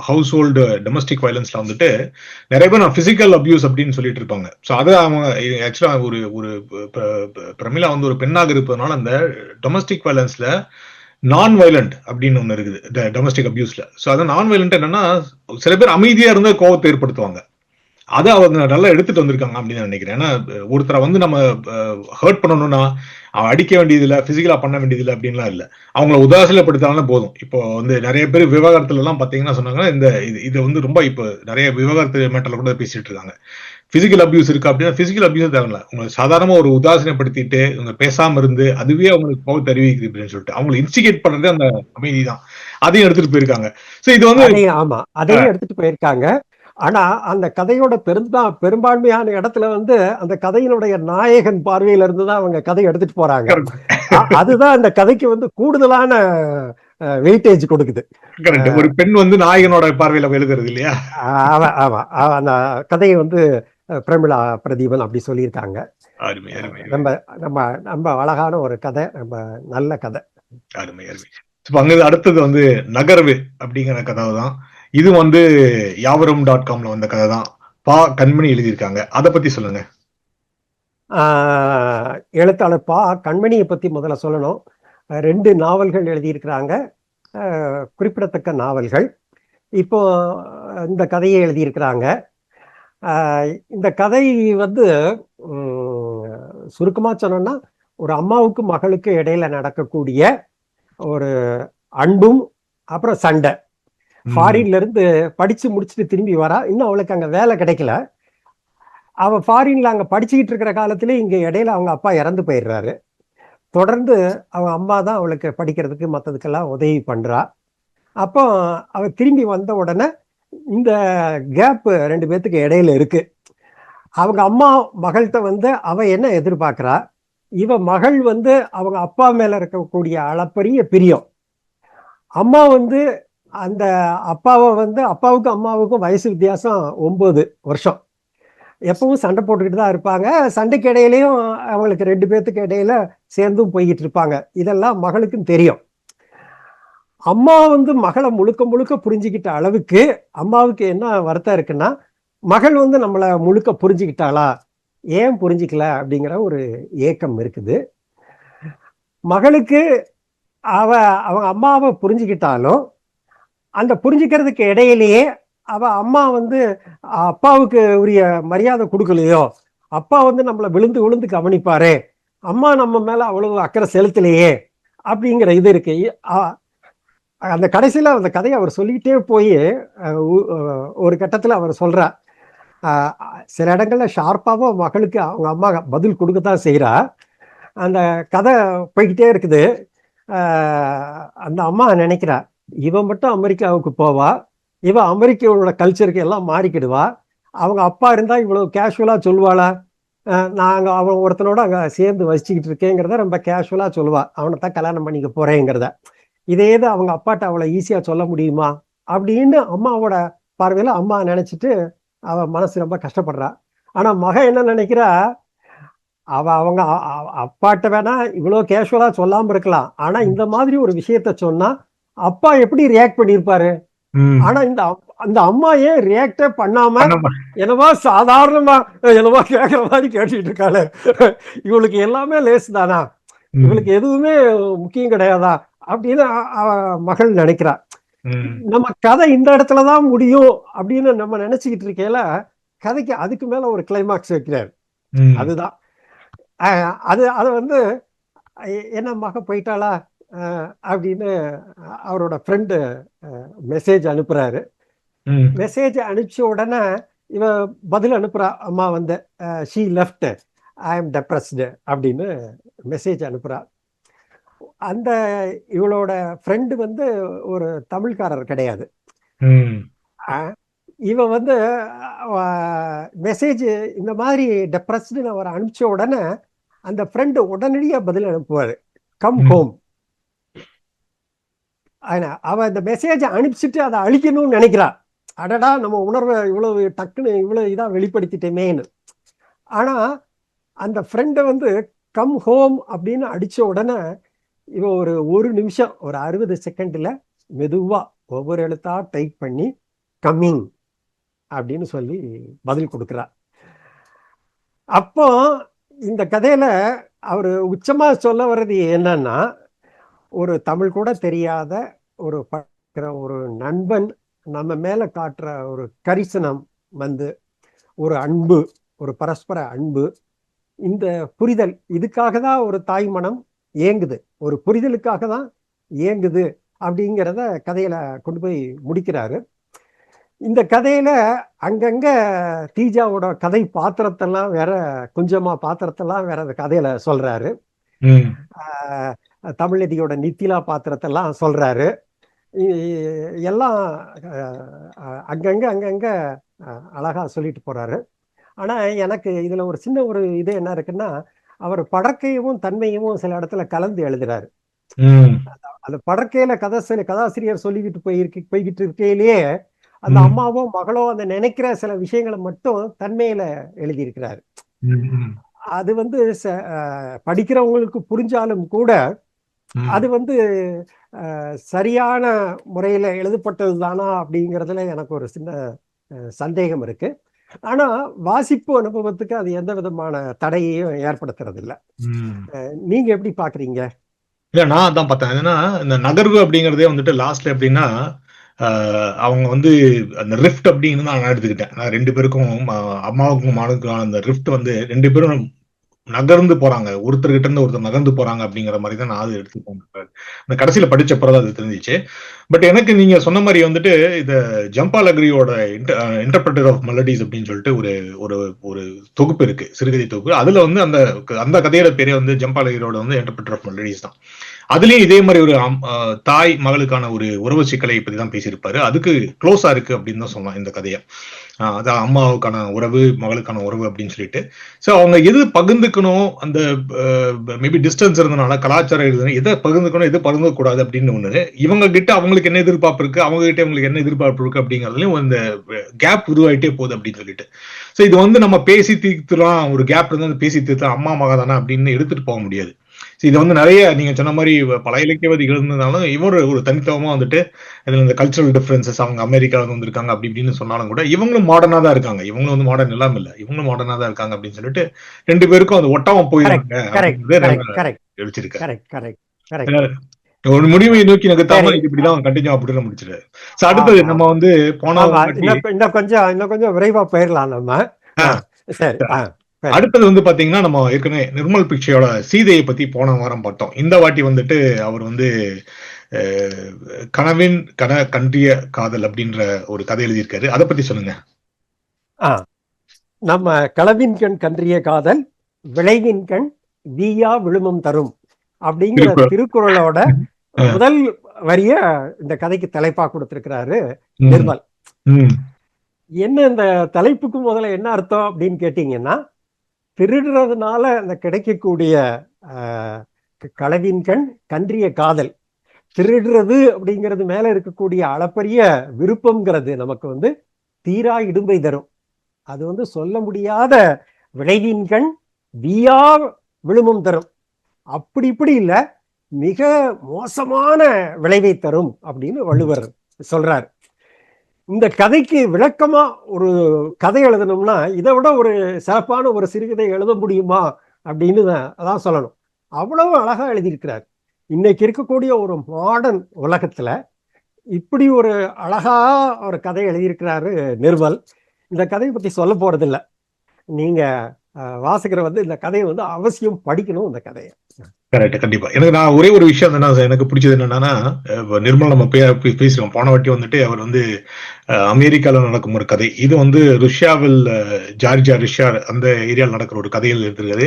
ஹவுஸ் ஹோல்டு டொமஸ்டிக் வயலன்ஸ்ல வந்துட்டு நிறைய பேர் நான் பிசிக்கல் அபியூஸ் அப்படின்னு சொல்லிட்டு இருப்பாங்க. ஸோ அதை அவங்க ஆக்சுவலா ஒரு பிரமிளா வந்து ஒரு பெண்ணாக இருப்பதனால அந்த டொமஸ்டிக் வயலன்ஸ்ல நான் வயலண்ட் அப்படின்னு ஒண்ணு இருக்குது டொமஸ்டிக் அபியூஸ்ல. ஸோ அது நான் வயலண்ட் என்னன்னா சில பேர் அமைதியா இருந்தா கோபத்தை ஏற்படுத்துவாங்க. அதை அவங்க நல்லா எடுத்துட்டு வந்திருக்காங்க அப்படின்னு நினைக்கிறேன். ஏன்னா ஒருத்தரை வந்து நம்ம ஹர்ட் பண்ணணும்னா அவன் அடிக்க வேண்டியது இல்லை, பிசிக்கலா பண்ண வேண்டியது இல்லை அப்படின்லாம் இல்லை. அவங்கள உதாசீனப்படுத்தாலும் போதும். இப்போ வந்து நிறைய பேர் விவகாரத்துல எல்லாம் பாத்தீங்கன்னா சொன்னாங்கன்னா இது வந்து ரொம்ப இப்போ நிறைய விவகாரத்து மேட்டர்ல கூட பேசிட்டு இருக்காங்க. பிசிக்கல் அபியூஸ் இருக்கு அப்படின்னா பிசிக்கல் அபியூஸ் தேவையில்ல, உங்களுக்கு சாதாரணமா ஒரு உதாசீனப்படுத்திட்டு இவங்க பேசாம இருந்து அதுவே அவங்களுக்கு கோவத்தை தெரிவிக்குது அப்படின்னு சொல்லிட்டு அவங்களை இன்ஸ்டிகேட் பண்றதே அந்த அமைதி தான். அதையும் எடுத்துட்டு போயிருக்காங்க. சோ இது வந்து அதையும் எடுத்துட்டு போயிருக்காங்க. ஆனா அந்த கதையோட பெரும்பான்மையான இடத்துல வந்து அந்த கதையினுடைய நாயகன் பார்வையில இருந்துதான் அவங்க கதையை எடுத்துட்டு போறாங்க. அதுதான் அந்த கதைக்கு வந்து கூடுதலான வெயிட்டேஜ் கொடுக்குது. ஒரு பெண் வந்து நாயகனோட பார்வையில எழுதுறது இல்லையா? ஆமா, அந்த கதையை வந்து பிரமிளா பிரதீபன் அப்படி சொல்லியிருக்காங்க. ரொம்ப அழகான ஒரு கதை, ரொம்ப நல்ல கதை. அருமை. அடுத்தது வந்து நகர்வு அப்படிங்கிற கதை தான். இது வந்து யாவரும்.comல வந்த கதை தான். பா கண்மணி எழுதியிருக்காங்க. அதை பத்தி சொல்லுங்க. எழுத்தாளர் பா கண்மணியை பத்தி முதல்ல சொல்லணும். 2 நாவல்கள் எழுதியிருக்கிறாங்க, குறிப்பிடத்தக்க நாவல்கள். இப்போ இந்த கதையை எழுதியிருக்கிறாங்க. இந்த கதை வந்து சுருக்கமா சொன்னோம்னா ஒரு அம்மாவுக்கு மகளுக்கு இடையில நடக்கக்கூடிய ஒரு அன்பும் அப்புறம் சண்டை. ஃபாரின்ல இருந்து படிச்சு முடிச்சுட்டு திரும்பி வரா, இன்னும் அவளுக்கு அங்க வேலை கிடைக்கல. அவ ஃபாரின்ல அங்க படிச்சுக்கிட்டு இருக்கிற காலத்துல இங்க இடையில அவங்க அப்பா இறந்து போயிடுறாரு. தொடர்ந்து அவங்க அம்மா தான் அவளுக்கு படிக்கிறதுக்கு மற்றதுக்கெல்லாம் உதவி பண்றா. அப்போ அவ திரும்பி வந்த உடனே இந்த கேப் 2 பேத்துக்கு இடையில இருக்கு. அவங்க அம்மா மகள்கிட்ட வந்து அவ என்ன எதிர்பார்க்கிறா, இவ மகள் வந்து அவங்க அப்பா மேல இருக்கக்கூடிய அளப்பரிய பிரியம். அம்மா வந்து அந்த அப்பாவை வந்து அப்பாவுக்கும் அம்மாவுக்கும் வயசு வித்தியாசம் 9 வருஷம். எப்பவும் சண்டை போட்டுக்கிட்டு தான் இருப்பாங்க. சண்டைக்கு இடையிலையும் அவங்களுக்கு 2 பேத்துக்கு இடையில சேர்ந்தும் போய்கிட்டு இருப்பாங்க. இதெல்லாம் மகளுக்கும் தெரியும். அம்மா வந்து மகளை முழுக்க புரிஞ்சுக்கிட்ட அளவுக்கு அம்மாவுக்கு என்ன வருத்தம் இருக்குன்னா, மகள் வந்து நம்மளை முழுக்க புரிஞ்சுக்கிட்டாளா, ஏன் புரிஞ்சுக்கல அப்படிங்கிற ஒரு ஏக்கம் இருக்குது. மகளுக்கு அவங்க அம்மாவை புரிஞ்சுக்கிட்டாலும் அந்த புரிஞ்சுக்கிறதுக்கு இடையிலேயே அவ அம்மா வந்து அப்பாவுக்கு உரிய மரியாதை கொடுக்கலையோ, அப்பா வந்து நம்மளை விழுந்து கவனிப்பாரு, அம்மா நம்ம மேல அவ்வளவு அக்கறை செலுத்தலையே அப்படிங்கிற இது இருக்கு. அந்த கடைசியில அந்த கதையை அவர் சொல்லிக்கிட்டே போய் ஒரு கட்டத்துல அவர் சொல்றா, சில இடங்கள்ல ஷார்ப்பாவும் மகளுக்கு அவங்க அம்மா பதில் கொடுக்கத்தான் செய்யறா. அந்த கதை போய்கிட்டே இருக்குது. அந்த அம்மா நினைக்கிறா, இவன் மட்டும் அமெரிக்காவுக்கு போவா, இவன் அமெரிக்காவோட கல்ச்சருக்கு எல்லாம் மாறிக்கிடுவா, அவங்க அப்பா இருந்தா இவ்வளவு கேஷுவலா சொல்லுவாளா, நாங்க அவன் ஒருத்தனோட அங்க சேர்ந்து வசிச்சுக்கிட்டு இருக்கேங்கிறத ரொம்ப கேஷுவலா சொல்லுவா, அவனைத்தான் கல்யாணம் பண்ணிக்க போறேங்கிறத. இதே இது அவங்க அப்பாட்ட அவளை ஈஸியா சொல்ல முடியுமா அப்படின்னு அம்மாவோட பார்வையில அம்மா நினைச்சிட்டு அவ மனசு ரொம்ப கஷ்டப்படுறா. ஆனா மகன் என்ன நினைக்கிறா, அவங்க அப்பாட்ட வேணா இவ்வளவு கேஷுவலா சொல்லாம இருக்கலாம், ஆனா இந்த மாதிரி ஒரு விஷயத்த சொன்னா அப்பா எப்படி ரியாக்ட் பண்ணிருப்பாரு. ஆனா அந்த அம்மா ஏன் ரியாக்டே பண்ணாம என்னவோ சாதாரணமா என்னவோ கேட்கிற மாதிரி கேட்டுட்டு இருக்காளு. இவளுக்கு எல்லாமே லேஸ் தானா, இவளுக்கு எதுவுமே முக்கியம் கிடையாதா அப்படின்னு மகள் நினைக்கிறா. நம்ம கதை இந்த இடத்துலதான் முடியும் அப்படின்னு நம்ம நினைச்சுக்கிட்டு இருக்கையில கதைக்கு அதுக்கு மேல ஒரு கிளைமாக்ஸ் வைக்கிறார். அதுதான் அது அதை வந்து என்ன மக போயிட்டாளா அப்படின்னு அவரோட ஃப்ரெண்டு மெசேஜ் அனுப்புறாரு. மெசேஜ் அனுப்பிச்ச உடனே இவ பதில் அனுப்புறா, அம்மா வந்து she left, I am depressed அப்படின்னு மெசேஜ் அனுப்புறா. அந்த இவளோட ஃப்ரெண்டு வந்து ஒரு தமிழ்காரர் கிடையாது. இவ வந்து மெசேஜ் இந்த மாதிரி டெப்ரஸ்டுன்னு அவர் அனுப்பிச்ச உடனே அந்த ஃப்ரெண்டு உடனடியா பதில் அனுப்புவாரு, கம் ஹோம். அவ இந்த மெசேஜை அனுப்பிச்சிட்டு அதை அழிக்கணும்னு நினைக்கிறா. அடடா நம்ம உணர்வை இவ்வளவு டக்குன்னு இவ்வளவு இதா வெளிப்படுத்திட்டேமேன்னு. ஆனா அந்த ஃப்ரெண்டை வந்து கம் ஹோம் அப்படின்னு அடிச்ச உடனே இவ ஒரு நிமிஷம் ஒரு 60 செகண்ட்ல மெதுவா ஒவ்வொரு எழுத்தா டைப் பண்ணி கம்மிங் அப்படின்னு சொல்லி பதில் கொடுக்குறா. அப்போ இந்த கதையில அவரு உச்சமா சொல்ல வர்றது என்னன்னா, ஒரு தமிழ் கூட தெரியாத ஒரு நண்பன் நம்ம மேல காட்டுற ஒரு கரிசனம் வந்து ஒரு அன்பு, ஒரு பரஸ்பர அன்பு, இந்த புரிதல், இதுக்காக தான் ஒரு தாய் மனம் ஏங்குது, ஒரு புரிதலுக்காக தான் ஏங்குது அப்படிங்கிறத கதையில கொண்டு போய் முடிக்கிறாரு. இந்த கதையில அங்கங்க தீஜாவோட கதை பாத்திரத்தெல்லாம் வேற, குஞ்சம்மா பாத்திரத்தெல்லாம் வேற அந்த கதையில சொல்றாரு. தமிழ்நதியோட நித்திலா பாத்திரத்தெல்லாம் சொல்றாரு. எல்லாம் அங்கங்க அழகா சொல்லிட்டு போறாரு. ஆனா எனக்கு இதுல ஒரு சின்ன ஒரு இது என்ன இருக்குன்னா, அவர் படக்கையவும் தன்மையவும் சில இடத்துல கலந்து எழுதுறாரு. அந்த படக்கையில கதாசிரியர் சொல்லிக்கிட்டு போய்கிட்டு இருக்கையிலேயே அந்த அம்மாவோ மகளோ அந்த நினைக்கிற சில விஷயங்களை மட்டும் தன்மையில எழுதியிருக்கிறாரு. அது வந்து படிக்கிறவங்களுக்கு புரிஞ்சாலும் கூட அது வந்து சரியான முறையில எழுதப்பட்டது தானா அப்படிங்கிறதுல எனக்கு ஒரு சின்ன சந்தேகம் இருக்கு. ஆனா வாசிப்பு அனுபவத்துக்கு அது எந்த விதமான தடையையும் ஏற்படுத்துறது இல்லை. நீங்க எப்படி பாக்குறீங்க? இல்ல, நான் அதான் பார்த்தேன். ஏன்னா இந்த நகர்வு அப்படிங்கறதே வந்துட்டு லாஸ்ட்ல எப்படின்னா, அவங்க வந்து அந்த ரிஃப்ட் அப்படின்னு நான் எடுத்துக்கிட்டேன். நான் 2 பேருக்கும் அம்மாவுக்கும் மகனுக்கும் அந்த ரிஃப்ட் வந்து 2 பேரும் நகர்ந்து போறாங்க, ஒருத்தர்கிட்ட இருந்து ஒருத்தர் நகர்ந்து போறாங்க அப்படிங்கிற மாதிரி தான் நான் அது எடுத்துப்பேன். இந்த கடைசியில படிச்சப்பறம் அது தெரிஞ்சிச்சு. பட் எனக்கு நீங்க சொன்ன மாதிரி வந்துட்டு இந்த ஜம்பால் அக்ரியோட இன்டர்பிரட்டர் ஆஃப் மெலடிஸ் அப்படின்னு சொல்லிட்டு ஒரு ஒரு ஒரு தொகுப்பு இருக்கு, சிறுகதை தொகுப்பு. அதுல வந்து அந்த அந்த கதையோட பேரே வந்து ஜம்பால் அக்ரியோட வந்து இன்டர்பிரட்டர் ஆஃப் மெலடிஸ் தான். அதுலயும் இதே மாதிரி ஒரு தாய் மகளுக்கான ஒரு உறவு சிக்கலை பத்தி தான் பேசியிருப்பாரு. அதுக்கு க்ளோஸா இருக்கு அப்படின்னு தான் சொல்லலாம் இந்த கதையை. அதான் அம்மாவுக்கான உறவு, மகளுக்கான உறவு அப்படின்னு சொல்லிட்டு. ஸோ அவங்க எது பகிர்ந்துக்கணும், அந்த மேபி டிஸ்டன்ஸ் இருந்தனால கலாச்சாரம் இருந்தது, எதை பகிர்ந்துக்கணும் எது பகிர்ந்து கூடாது அப்படின்னு ஒண்ணு, இவங்க கிட்ட அவங்களுக்கு என்ன எதிர்பார்ப்பு இருக்கு, அவங்க கிட்ட அவங்களுக்கு என்ன எதிர்பார்ப்பு இருக்கு அப்படிங்கிறதுலயும் இந்த கேப் உருவாயிட்டே போகுது அப்படின்னு சொல்லிட்டு. ஸோ இது வந்து நம்ம பேசி தீர்த்துலாம், ஒரு கேப் இருந்து பேசி தீர்த்தலாம், அம்மா மக தானே அப்படின்னு எடுத்துட்டு போக முடியாது. இது வந்து நிறைய நீங்க சொன்ன மாதிரி பல இலக்கியவாதிகள் இருந்ததாலும் இவர் ஒரு தனித்துவமா வந்துட்டு இதுல இந்த கல்ச்சரல் டிஃபரன்சஸ், அவங்க அமெரிக்கால வந்திருக்காங்க அப்படி இப்படின்னு சொன்னாலும் கூட இவங்களும் மாடர்னா தான் இருக்காங்க, இவங்களும் வந்து மாடர்ன் எல்லாம் இல்ல, இவங்களும் மாடர்னா தான் இருக்காங்க அப்படின்னு சொல்லிட்டு 2 பேருக்கும் அது ஒட்டாம போயிருக்காங்க. ஒரு முடிவை நோக்கி நகர்த்தாம இப்படிதான் கண்டினியூ அப்படின்னு முடிச்சிருக்காரு. அடுத்தது நம்ம வந்து போன இன்னும் கொஞ்சம் விரைவா போயிடலாம் நம்ம. அடுத்தது வந்து பாத்தீங்கன்னா, நம்ம ஏற்கனவே நிர்மல் பிக்ஷையோட சீதையை பத்தி போன வாரம் பார்த்தோம். இந்த வாட்டி வந்துட்டு அவர் வந்து கனவின் கன்றிய காதல் அப்படின்ற ஒரு கதை எழுதியிருக்காரு. அதை பத்தி சொல்லுங்க. நம்ம களவின் கண் கன்றிய காதல் விளைவின் கண் வீயா விழுமம் தரும் அப்படிங்கிற திருக்குறளோட முதல் வரிய இந்த கதைக்கு தலைப்பா கொடுத்திருக்கிறாரு நிர்மல். என்ன இந்த தலைப்புக்கு முதல்ல என்ன அர்த்தம் அப்படின்னு கேட்டீங்கன்னா, திருடுறதுனால அந்த கிடைக்கக்கூடிய களவின் கண் கன்றிய காதல், திருடுறது அப்படிங்கிறது மேல இருக்கக்கூடிய அளப்பரிய விருப்பம்ங்கிறது நமக்கு வந்து தீரா இடும்பை தரும். அது வந்து சொல்ல முடியாத விளைவின் கண் வீயா விழுமம் தரும். அப்படி இப்படி இல்ல, மிக மோசமான விளைவை தரும் அப்படின்னு வள்ளுவர் சொல்றார். இந்த கதைக்கு விளக்கமா ஒரு கதை எழுதணும்னா இதை விட ஒரு சிறப்பான ஒரு சிறுகதை எழுத முடியுமா அப்படின்னு அதான் சொல்லணும். அவ்வளவு அழகா எழுதியிருக்கிறார். இன்னைக்கு இருக்கக்கூடிய ஒரு மாடர்ன் உலகத்துல இப்படி ஒரு அழகா ஒரு கதை எழுதியிருக்கிறாரு நிர்மல். இந்த கதையை பத்தி சொல்ல போறது இல்லை. நீங்க வாசகரை வந்து இந்த கதையை வந்து அவசியம் படிக்கணும். இந்த கதையை கரெக்ட், கண்டிப்பா. எனக்கு நான் ஒரே ஒரு விஷயம் எனக்கு பிடிச்சது என்னன்னா, நிர்மல் நம்ம பேசுறோம் போன வாட்டி வந்துட்டு அவர் வந்து அமெரிக்கால நடக்கும் ஒரு கதை. இது வந்து ருஷ்யாவில் ஜார்ஜியா ரஷ்யா அந்த ஏரியாவில் நடக்கிற ஒரு கதைகள் இருக்கிறது.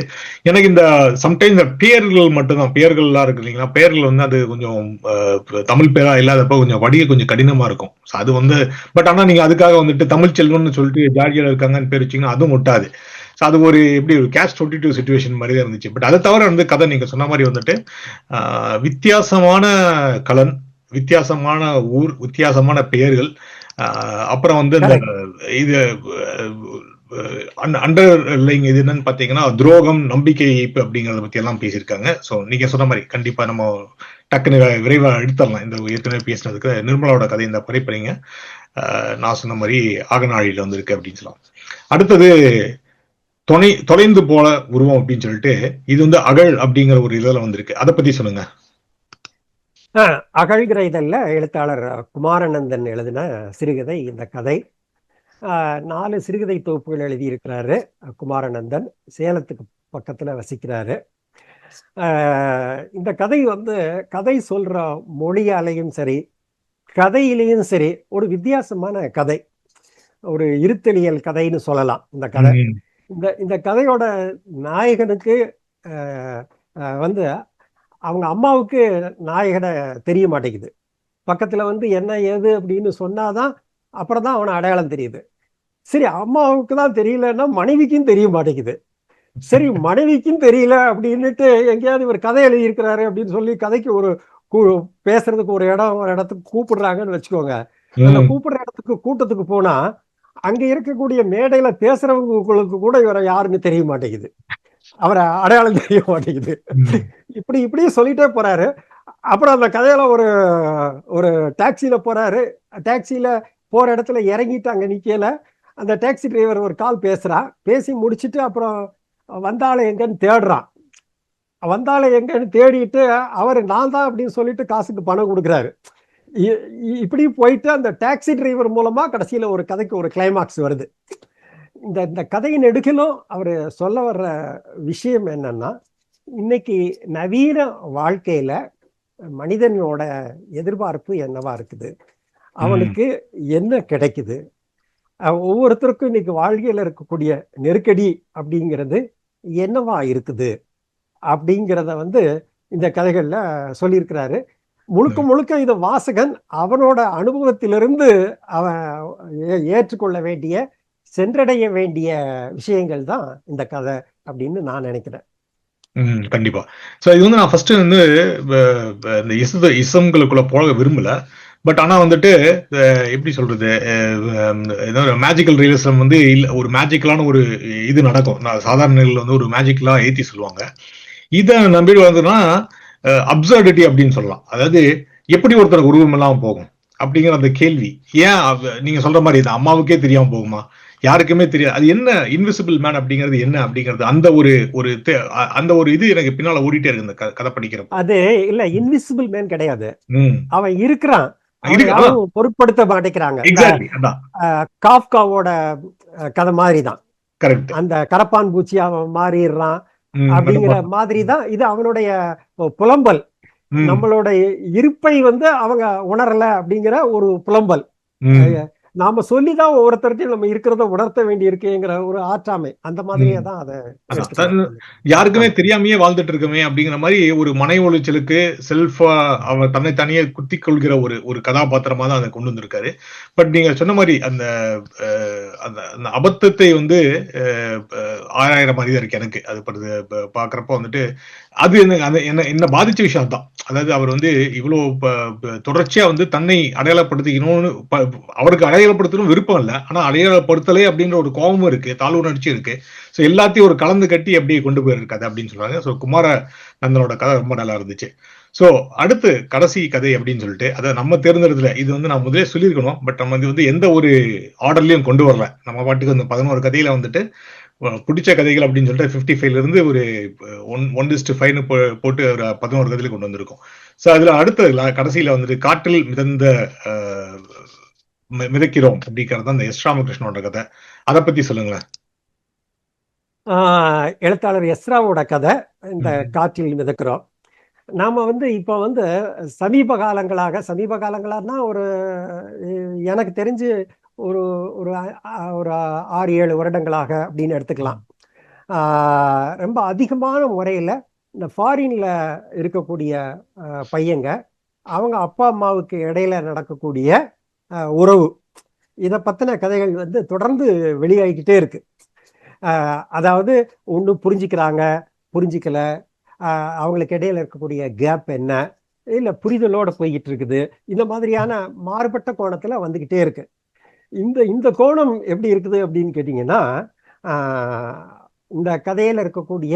எனக்கு இந்த சம்டைம்ஸ் இந்த பெயர்கள் மட்டும்தான், பெயர்கள்லாம் இருக்கு இல்லைங்களா, பெயர்கள் வந்து அது கொஞ்சம் தமிழ் பேரா இல்லாதப்ப கொஞ்சம் வடிக கொஞ்சம் கடினமா இருக்கும். அது வந்து பட் ஆனா நீங்க அதுக்காக வந்துட்டு தமிழ் செல்வம்னு சொல்லிட்டு ஜார்ஜியால இருக்காங்கன்னு பேர் வச்சீங்கன்னா அதுவும் ஒட்டாது. அது ஒரு எப்படி ஒரு கேஷ் 22 சிச்சுவேஷன் மாதிரி தான் இருந்துச்சு. பட் அதை தவிர வந்து கதை நீங்க சொன்ன மாதிரி வந்துட்டு வித்தியாசமான கலன், வித்தியாசமான ஊர், வித்தியாசமான பெயர்கள், அப்புறம் வந்து இந்த இது அண்டர்லைங் இது என்னன்னு பாத்தீங்கன்னா துரோகம், நம்பிக்கை அப்படிங்கறத பத்தி எல்லாம் பேசியிருக்காங்க. ஸோ நீங்க சொன்ன மாதிரி கண்டிப்பா நம்ம டக்குனு விரைவா எடுத்துடலாம். இந்த ஏற்கனவே பேசினதுக்கு நிர்மலாவோட கதை இந்த படைப்பறீங்க நான் சொன்ன மாதிரி ஆகநாழியில வந்து இருக்கு அப்படின்னு சொல்லலாம். அடுத்தது தொலைந்து போல உருவம் அப்படின்னு சொல்லிட்டு இது வந்து அகழ் அப்படிங்கிற ஒரு இதுல வந்திருக்கு. அதை பத்தி சொல்லுங்க. அகழ்கிற இதழில் எழுத்தாளர் குமாரானந்தன் எழுதின சிறுகதை இந்த கதை. 4 சிறுகதை தொகுப்புகள் எழுதியிருக்கிறாரு குமாரானந்தன். சேலத்துக்கு பக்கத்துல வசிக்கிறாரு. இந்த கதை வந்து கதை சொல்ற மொழியாலையும் சரி கதையிலையும் சரி ஒரு வித்தியாசமான கதை, ஒரு இருத்தலியல் கதைன்னு சொல்லலாம் இந்த கதை. இந்த கதையோட நாயகனுக்கு வந்து அவங்க அம்மாவுக்கு நாயகனை தெரிய மாட்டேங்குது. பக்கத்துல வந்து என்ன ஏது அப்படின்னு சொன்னாதான் அப்புறம் தான் அவனை அடையாளம் தெரியுது. சரி, அம்மாவுக்கு தான் தெரியலன்னா மனைவிக்கும் தெரிய மாட்டேங்குது. சரி, மனைவிக்கும் தெரியல அப்படின்னுட்டு எங்கேயாவது இவர் கதை எழுதியிருக்கிறாரு அப்படின்னு சொல்லி கதைக்கு ஒரு பேசுறதுக்கு ஒரு இடத்துக்கு கூப்பிடுறாங்கன்னு வச்சுக்கோங்க. அந்த கூப்பிடுற இடத்துக்கு கூட்டத்துக்கு போனா அங்க இருக்கக்கூடிய மேடையில பேசுறவங்களுக்கு கூட இவரை யாருன்னு தெரிய மாட்டேங்குது, அவரை அடையாளம் தெரிய மாட்டேங்குது. இப்படியே சொல்லிட்டே போறாரு. அப்புறம் அந்த கதையில ஒரு டாக்ஸியில போறாரு. டாக்ஸியில போற இடத்துல இறங்கிட்டு அங்க நிக்கல. அந்த டாக்ஸி டிரைவர் ஒரு கால் பேசுறான். பேசி முடிச்சுட்டு அப்புறம் வந்தாலும் எங்கன்னு தேடுறான். வந்தாலும் எங்கன்னு தேடிட்டு அவர் நான் தான் அப்படின்னு சொல்லிட்டு காசுக்கு பணம் கொடுக்குறாரு. இப்படி போயிட்டு அந்த டாக்ஸி டிரைவர் மூலமா கடைசியில ஒரு கதைக்கு ஒரு கிளைமாக்ஸ் வருது. இந்த கதையின் நெடுகிலும் அவர் சொல்ல வர்ற விஷயம் என்னன்னா, இன்னைக்கு நவீன வாழ்க்கையில மனிதனோட எதிர்பார்ப்பு என்னவா இருக்குது, அவனுக்கு என்ன கிடைக்குது, ஒவ்வொருத்தருக்கும் இன்னைக்கு வாழ்க்கையில இருக்கக்கூடிய நெருக்கடி அப்படிங்கிறது என்னவா இருக்குது அப்படிங்கிறத வந்து இந்த கதைகள்ல சொல்லியிருக்கிறாரு. முழுக்க முழுக்க இது வாசகன் அவனோட அனுபவத்திலிருந்து அவன் ஏற்றுக்கொள்ள வேண்டிய சென்றடைய வேண்டிய விஷயங்கள் தான் இந்த கதை அப்படின்னு நான் நினைக்கிறேன். கண்டிப்பா. சோ இது வந்து நான் ஃபர்ஸ்ட் வந்து இந்த இசம்களுக்குள்ள போக விரும்பல. பட் ஆனா வந்துட்டு எப்படி சொல்றது, மேஜிக்கல் ரியலிசம் வந்து இல்ல, ஒரு மேஜிக்கலான ஒரு இது நடக்கும். சாதாரண நிலையில வந்து ஒரு மேஜிக்கலா ஏத்தி சொல்லுவாங்க. இதை நம்பி வந்ததுன்னா அப்சர்டிட்டி அப்படின்னு சொல்லலாம். அதாவது எப்படி ஒருத்தருக்கு உருவம் எல்லாம் போகும் அப்படிங்கிற அந்த கேள்வி, ஏன் நீங்க சொல்ற மாதிரி இந்த அம்மாவுக்கே தெரியாம போகுமா, யாருக்குமே தெரியாது, அது என்ன இன்விசிபிள் மேன் அப்படிங்கிறது என்ன அப்படிங்கிறது, அந்த ஒரு இது எனக்கு பின்னால ஓடிட்டே இருக்கு இந்த கதை படிக்கிறப்ப. அது இல்ல, இன்விசிபிள் மேன் கிடையாது, அவன் இருக்கிறான், பொருட்படுத்த மாட்டேங்கிறாங்க. காஃப்காவோட கதை மாதிரிதான். அந்த கரப்பான் பூச்சி அவன் மாறிடுறான் அப்படிங்கிற மாதிரிதான் இது. அவனுடைய புலம்பல், நம்மளோட இருப்பை வந்து அவங்க உணரல அப்படிங்கிற ஒரு புலம்பல். நாம சொல்லிதான் ஒவ்வொருத்தர்கிட்டையும் நம்ம இருக்கிறத உணர்த்த வேண்டி இருக்குங்கிற ஒரு ஆற்றாமை, அந்த மாதிரியே தான் அதை எடுத்துக்கலாம். யாருக்குமே ஆமா. தெரியாமையே வாழ்ந்துட்டு இருக்கமே அப்படிங்கிற மாதிரி ஒரு மனை உளைச்சலுக்கு செல்ஃபா அவ தன்னை தனியே குத்திக் கொள்கிற ஒரு ஒரு கதாபாத்திரமா தான் அதை கொண்டு வந்திருக்காரு. பட் நீங்க சொன்ன மாதிரி அந்த அந்த அந்த அபத்தத்தை வந்து ஆராயிற மாதிரி தான் இருக்கு எனக்கு. அது பாக்குறப்ப வந்துட்டு அது என்ன பாதிச்ச விஷயம் தான். அதாவது அவர் வந்து இவ்வளவு தொடர்ச்சியா வந்து தன்னை அடையாளப்படுத்திக்கணும்னு அவருக்கு அடையாளப்படுத்தணும் விருப்பம் இல்லை. ஆனா அடையாளப்படுத்தலை அப்படின்ற ஒரு கோபமும் இருக்கு, தாழ்வு உணர்ச்சியும் இருக்கு. ஸோ எல்லாத்தையும் ஒரு கலந்து கட்டி அப்படியே கொண்டு போயிரு கதை அப்படின்னு சொல்றாங்க. ஸோ குமார நந்தனோட கதை ரொம்ப நல்லா இருந்துச்சு. ஸோ அடுத்து கடைசி கதை அப்படின்னு சொல்லிட்டு அதை நம்ம தேர்ந்தெடுத்துல இது வந்து நான் முதலே சொல்லியிருக்கணும். பட் நம்ம இது வந்து எந்த ஒரு ஆர்டர்லயும் கொண்டு வரல. நம்ம பாட்டுக்கு அந்த 11 கதையில வந்துட்டு பிடிச்ச கதைகள் அப்படின்னு சொல்லிட்டு 55ல இருந்து ஒரு 1:5 போட்டு ஒரு 11 கதையில கொண்டு வந்திருக்கோம். ஸோ அதுல அடுத்த கடைசியில வந்துட்டு காற்றில் மிதந்த மிதக்கிறோம் அப்படிங்கிறது தான் இந்த எஸ் ராமகிருஷ்ணனோட கதை. அதை பத்தி சொல்லுங்களேன். எழுத்தாளர் எஸ்ராவோட கதை இந்த காற்றில் மிதக்கிறோம். நாம வந்து இப்போ வந்து சமீப காலங்களானா ஒரு எனக்கு தெரிஞ்சு ஒரு ஒரு ஒரு 6-7 வருடங்களாக அப்படின்னு எடுத்துக்கலாம். ரொம்ப அதிகமான முறையில் இந்த ஃபாரின்ல இருக்கக்கூடிய பையங்க அவங்க அப்பா அம்மாவுக்கு இடையில நடக்கக்கூடிய உறவு, இதை பற்றின கதைகள் வந்து தொடர்ந்து வெளியாகிக்கிட்டே இருக்கு. அதாவது ஒன்று புரிஞ்சுக்கிறாங்க, புரிஞ்சிக்கல, அவங்களுக்கு இடையில இருக்கக்கூடிய கேப் என்ன, இல்லை புரிதலோட போய்கிட்டு இருக்குது. இந்த மாதிரியான மாறுபட்ட கோணத்தில் வந்துக்கிட்டே இருக்கு. இந்த கோணம் எப்படி இருக்குது அப்படின்னு கேட்டிங்கன்னா, இந்த கதையில் இருக்கக்கூடிய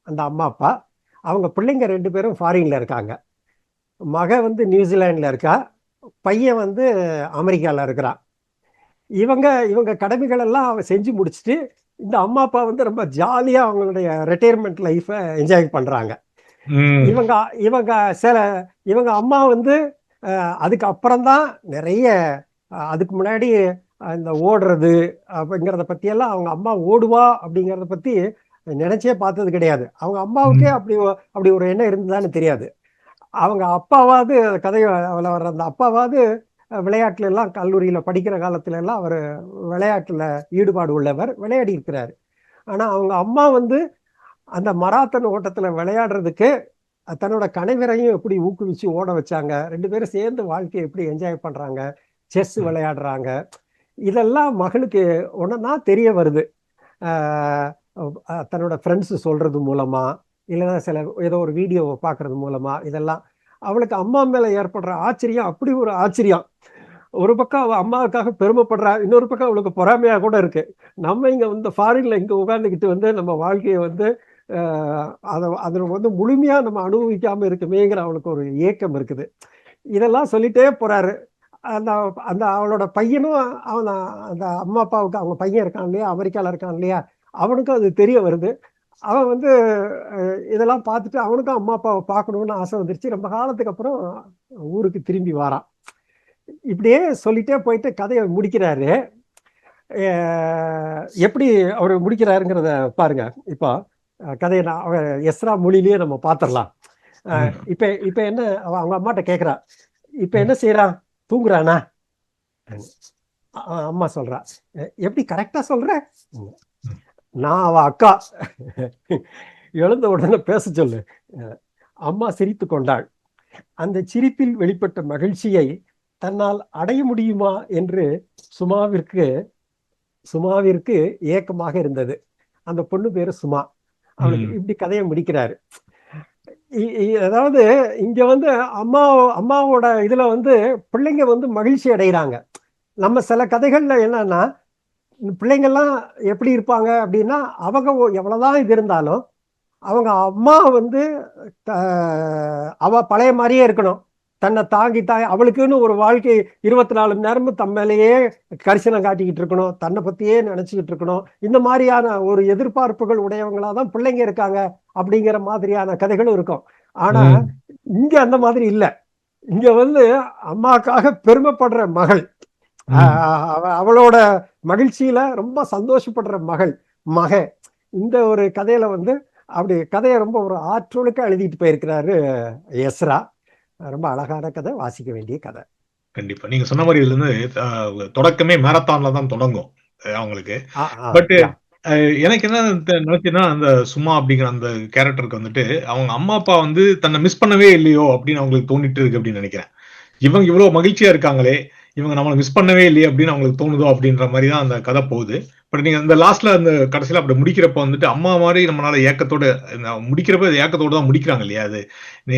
அந்த அம்மா அப்பா அவங்க பிள்ளைங்க 2 பேரும் ஃபாரின்ல இருக்காங்க. மக வந்து நியூசிலாண்டில் இருக்கா, பையன் வந்து அமெரிக்காவில் இருக்கிறான். இவங்க கடமைகள் எல்லாம் செஞ்சு முடிச்சுட்டு இந்த அம்மா அப்பா வந்து ரொம்ப ஜாலியா அவங்களுடைய ரிட்டையர்மெண்ட் லைஃபை என்ஜாய் பண்றாங்க. இவங்க அம்மா வந்து அதுக்கு அப்புறம்தான் நிறைய அதுக்கு முன்னாடி இந்த ஓடுறது அப்படிங்கிறத பத்தி எல்லாம் அவங்க அம்மா ஓடுவா அப்படிங்கிறத பத்தி நினைச்சே பார்த்தது கிடையாது. அவங்க அம்மாவுக்கே அப்படி ஒரு எண்ணம் இருந்ததான்னு தெரியாது. அவங்க அப்பாவாவது கதையை வர்ற அந்த அப்பாவாவது விளையாட்டுல எல்லாம் கல்லூரியில படிக்கிற காலத்துல எல்லாம் அவர் விளையாட்டுல ஈடுபாடு உள்ளவர், விளையாடி இருக்கிறாரு. ஆனா அவங்க அம்மா வந்து அந்த மராத்தன் ஓட்டத்துல விளையாடுறதுக்கு தன்னோட கணவரையும் எப்படி ஊக்குவிச்சு ஓட வச்சாங்க, 2 பேரும் சேர்ந்து வாழ்க்கையை எப்படி என்ஜாய் பண்றாங்க, செஸ் விளையாடுறாங்க, இதெல்லாம் மகளுக்கு ஒன்னா தெரிய வருது. தன்னோட ஃப்ரெண்ட்ஸ் சொல்றது மூலமா, இல்லைன்னா ஏதோ ஒரு வீடியோவை பார்க்கறது மூலமா, இதெல்லாம் அவளுக்கு அம்மா மேல ஏற்படுற ஆச்சரியம் அப்படி ஒரு ஆச்சரியம். ஒரு பக்கம் அவள் அம்மாவுக்காக பெருமைப்படுறா, இன்னொரு பக்கம் அவளுக்கு பொறாமையா கூட இருக்கு. நம்ம இங்க வந்து ஃபாரின்ல இங்க உட்கார்ந்துக்கிட்டு வந்து நம்ம வாழ்க்கையை வந்து அதில் வந்து முழுமையா நம்ம அனுபவிக்காம இருக்குமேங்கிற அவளுக்கு ஒரு ஏக்கம் இருக்குது. இதெல்லாம் சொல்லிட்டே போறாரு. அந்த அந்த அவளோட பையனும் அந்த அம்மா அப்பாவுக்கு அவங்க பையன் இருக்கான் இல்லையா, அமெரிக்காவில் இருக்கான் இல்லையா, அவனுக்கும் அது தெரிய வருது. அவன் வந்து இதெல்லாம் பார்த்துட்டு அவனுக்கும் அம்மா அப்பாவை பார்க்கணும்னு ஆசை வந்துருச்சு. ரொம்ப காலத்துக்கு அப்புறம் ஊருக்கு திரும்பி வரான். இப்படியே சொல்லிட்டே போயிட்டு கதையை முடிக்கிறாரு. எப்படி அவர் முடிக்கிறாருங்கிறத பாருங்க. இப்போ கதையை எஸ்ரா மொழியிலேயே நம்ம பார்த்துடலாம். இப்ப என்ன அவங்க அம்மாட்ட கேட்குறா, இப்ப என்ன செய்யறான், தூங்குறானா? அம்மா சொல்றா, எப்படி கரெக்டா சொல்ற? நான் அவ அக்கா, எழுந்த உடனே பேச சொல்லு. அம்மா சிரித்து கொண்டாள். அந்த சிரிப்பில் வெளிப்பட்ட மகிழ்ச்சியை தன்னால் அடைய முடியுமா என்று சுமாவிற்கு ஏக்கமாக இருந்தது. அந்த பொண்ணு பேரு சுமா. அவளுக்கு இப்படி கதையை முடிக்கிறாரு. அதாவது இங்க வந்து அம்மாவோட இதுல வந்து பிள்ளைங்க வந்து மகிழ்ச்சி அடைகிறாங்க. நம்ம சில கதைகள்ல என்னன்னா, பிள்ளைங்கள்லாம் எப்படி இருப்பாங்க அப்படின்னா, அவங்க எவ்வளவுதான் இது இருந்தாலும் அவங்க அம்மா வந்து அவ பழைய மாதிரியே இருக்கணும், தன்னை தாங்கி அவளுக்குன்னு ஒரு வாழ்க்கை 24 மணி நேரமும் தம் மேலேயே கரிசனம் காட்டிக்கிட்டு இருக்கணும், தன்னை பத்தியே நினைச்சுக்கிட்டு இருக்கணும். இந்த மாதிரியான ஒரு எதிர்பார்ப்புகள் உடையவங்களாதான் பிள்ளைங்க இருக்காங்க அப்படிங்கிற மாதிரியான கதைகளும் இருக்கும். ஆனா இங்க அந்த மாதிரி இல்லை. இங்க வந்து அம்மாக்காக பெருமைப்படுற மகள், அவளோட மகிழ்ச்சியில ரொம்ப சந்தோஷப்படுற மக. இந்த ஒரு கதையில வந்து அப்படி கதையை ரொம்ப ஒரு ஆற்றலுக்கு எழுதிட்டு போயிருக்கிறாரு எஸ்ரா. ரொம்ப அழகான கதை, வாசிக்க வேண்டிய கதை. கண்டிப்பா. நீங்க சொன்ன மாரி இதுல இருந்து தொடக்கமே மாரத்தான்ல தான் தொடங்கும் அவங்களுக்கு. ஆ, ஆ, பட் யா. எனக்கு என்ன நினைச்சேன்னா, அந்த சுமா அப்படிங்கிற அந்த கேரக்டருக்கு வந்துட்டு, அவங்க அம்மா, அப்பா வந்து தன்னை மிஸ் பண்ணவே இல்லையோ அப்படின்னு அவங்களுக்கு தோணிட்டு இருக்கு அப்படின்னு நினைக்கிறேன். இவங்க இவ்வளவு மகிழ்ச்சியா இருக்காங்களே, இவங்க நம்மள மிஸ் பண்ணவே இல்லையே அப்படின்னு அவங்களுக்கு தோணுதோ அப்படின்ற மாரி தான் அந்த கதை போகுது. பட் நீங்க அந்த லாஸ்ட்ல அந்த கடைசியில அப்படி முடிக்கிறப்ப வந்துட்டு, அம்மா மாரி நம்மளால ஏக்கத்தோட முடிக்கிறப்ப ஏக்கத்தோட தான் முடிக்கிறாங்க இல்லையா? அது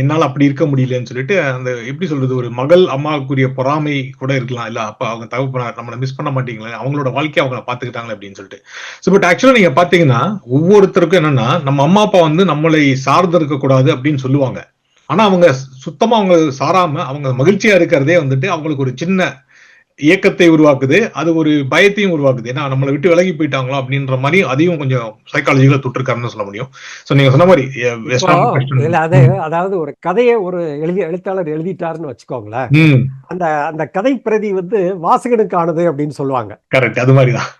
என்னால அப்படி இருக்க முடியலன்னு சொல்லிட்டு, அந்த எப்படி சொல்றது? ஒரு மகள் அம்மாவுக்குரிய பொறாமை கூட இருக்கலாம். இல்ல அப்ப அவங்க தகப்பனார் நம்மள மிஸ் பண்ண மாட்டீங்களே, அவங்களோட வாழ்க்கைய அவங்க பார்த்துக்கிட்டாங்களே அப்படின்னு சொல்லிட்டு. பட் ஆக்சுவலா நீங்க பார்த்தீங்கன்னா, ஒவ்வொருத்தருக்கும் என்னன்னா, நம்ம அம்மா, அப்பா வந்து நம்மளை சார்ந்து இருக்கக்கூடாது அப்படின்னு சொல்லுவாங்க. ஆனா அவங்க சுத்தமா அவங்க சாராம, அவங்க மகிழ்ச்சியா இருக்கிறதே வந்துட்டு அவங்களுக்கு ஒரு சின்ன ஏக்கத்தை உருவாக்குது. அது ஒரு பயத்தையும் உருவாக்குது. ஏன்னா நம்மள விட்டு விலகி போயிட்டாங்களோ அப்படின்ற மாரி அதையும் கொஞ்சம் சைக்காலஜிக்கலா தொட்டிருக்காருன்னு சொல்ல முடியும். சோ நீங்க சொன்ன மாரி இப்போ வெஸ்டர்ன் வெஸ்டர்ன் இதுல அதாவது ஒரு கதையை ஒரு எழுத்தாளர் எழுதிட்டாருன்னு வச்சுக்கோங்களேன். ம். அந்த அந்த கதை பிரதி வந்து வாசகனுக்கானது அப்படின்னு சொல்லுவாங்க. கரெக்ட். அது மாரி தான்.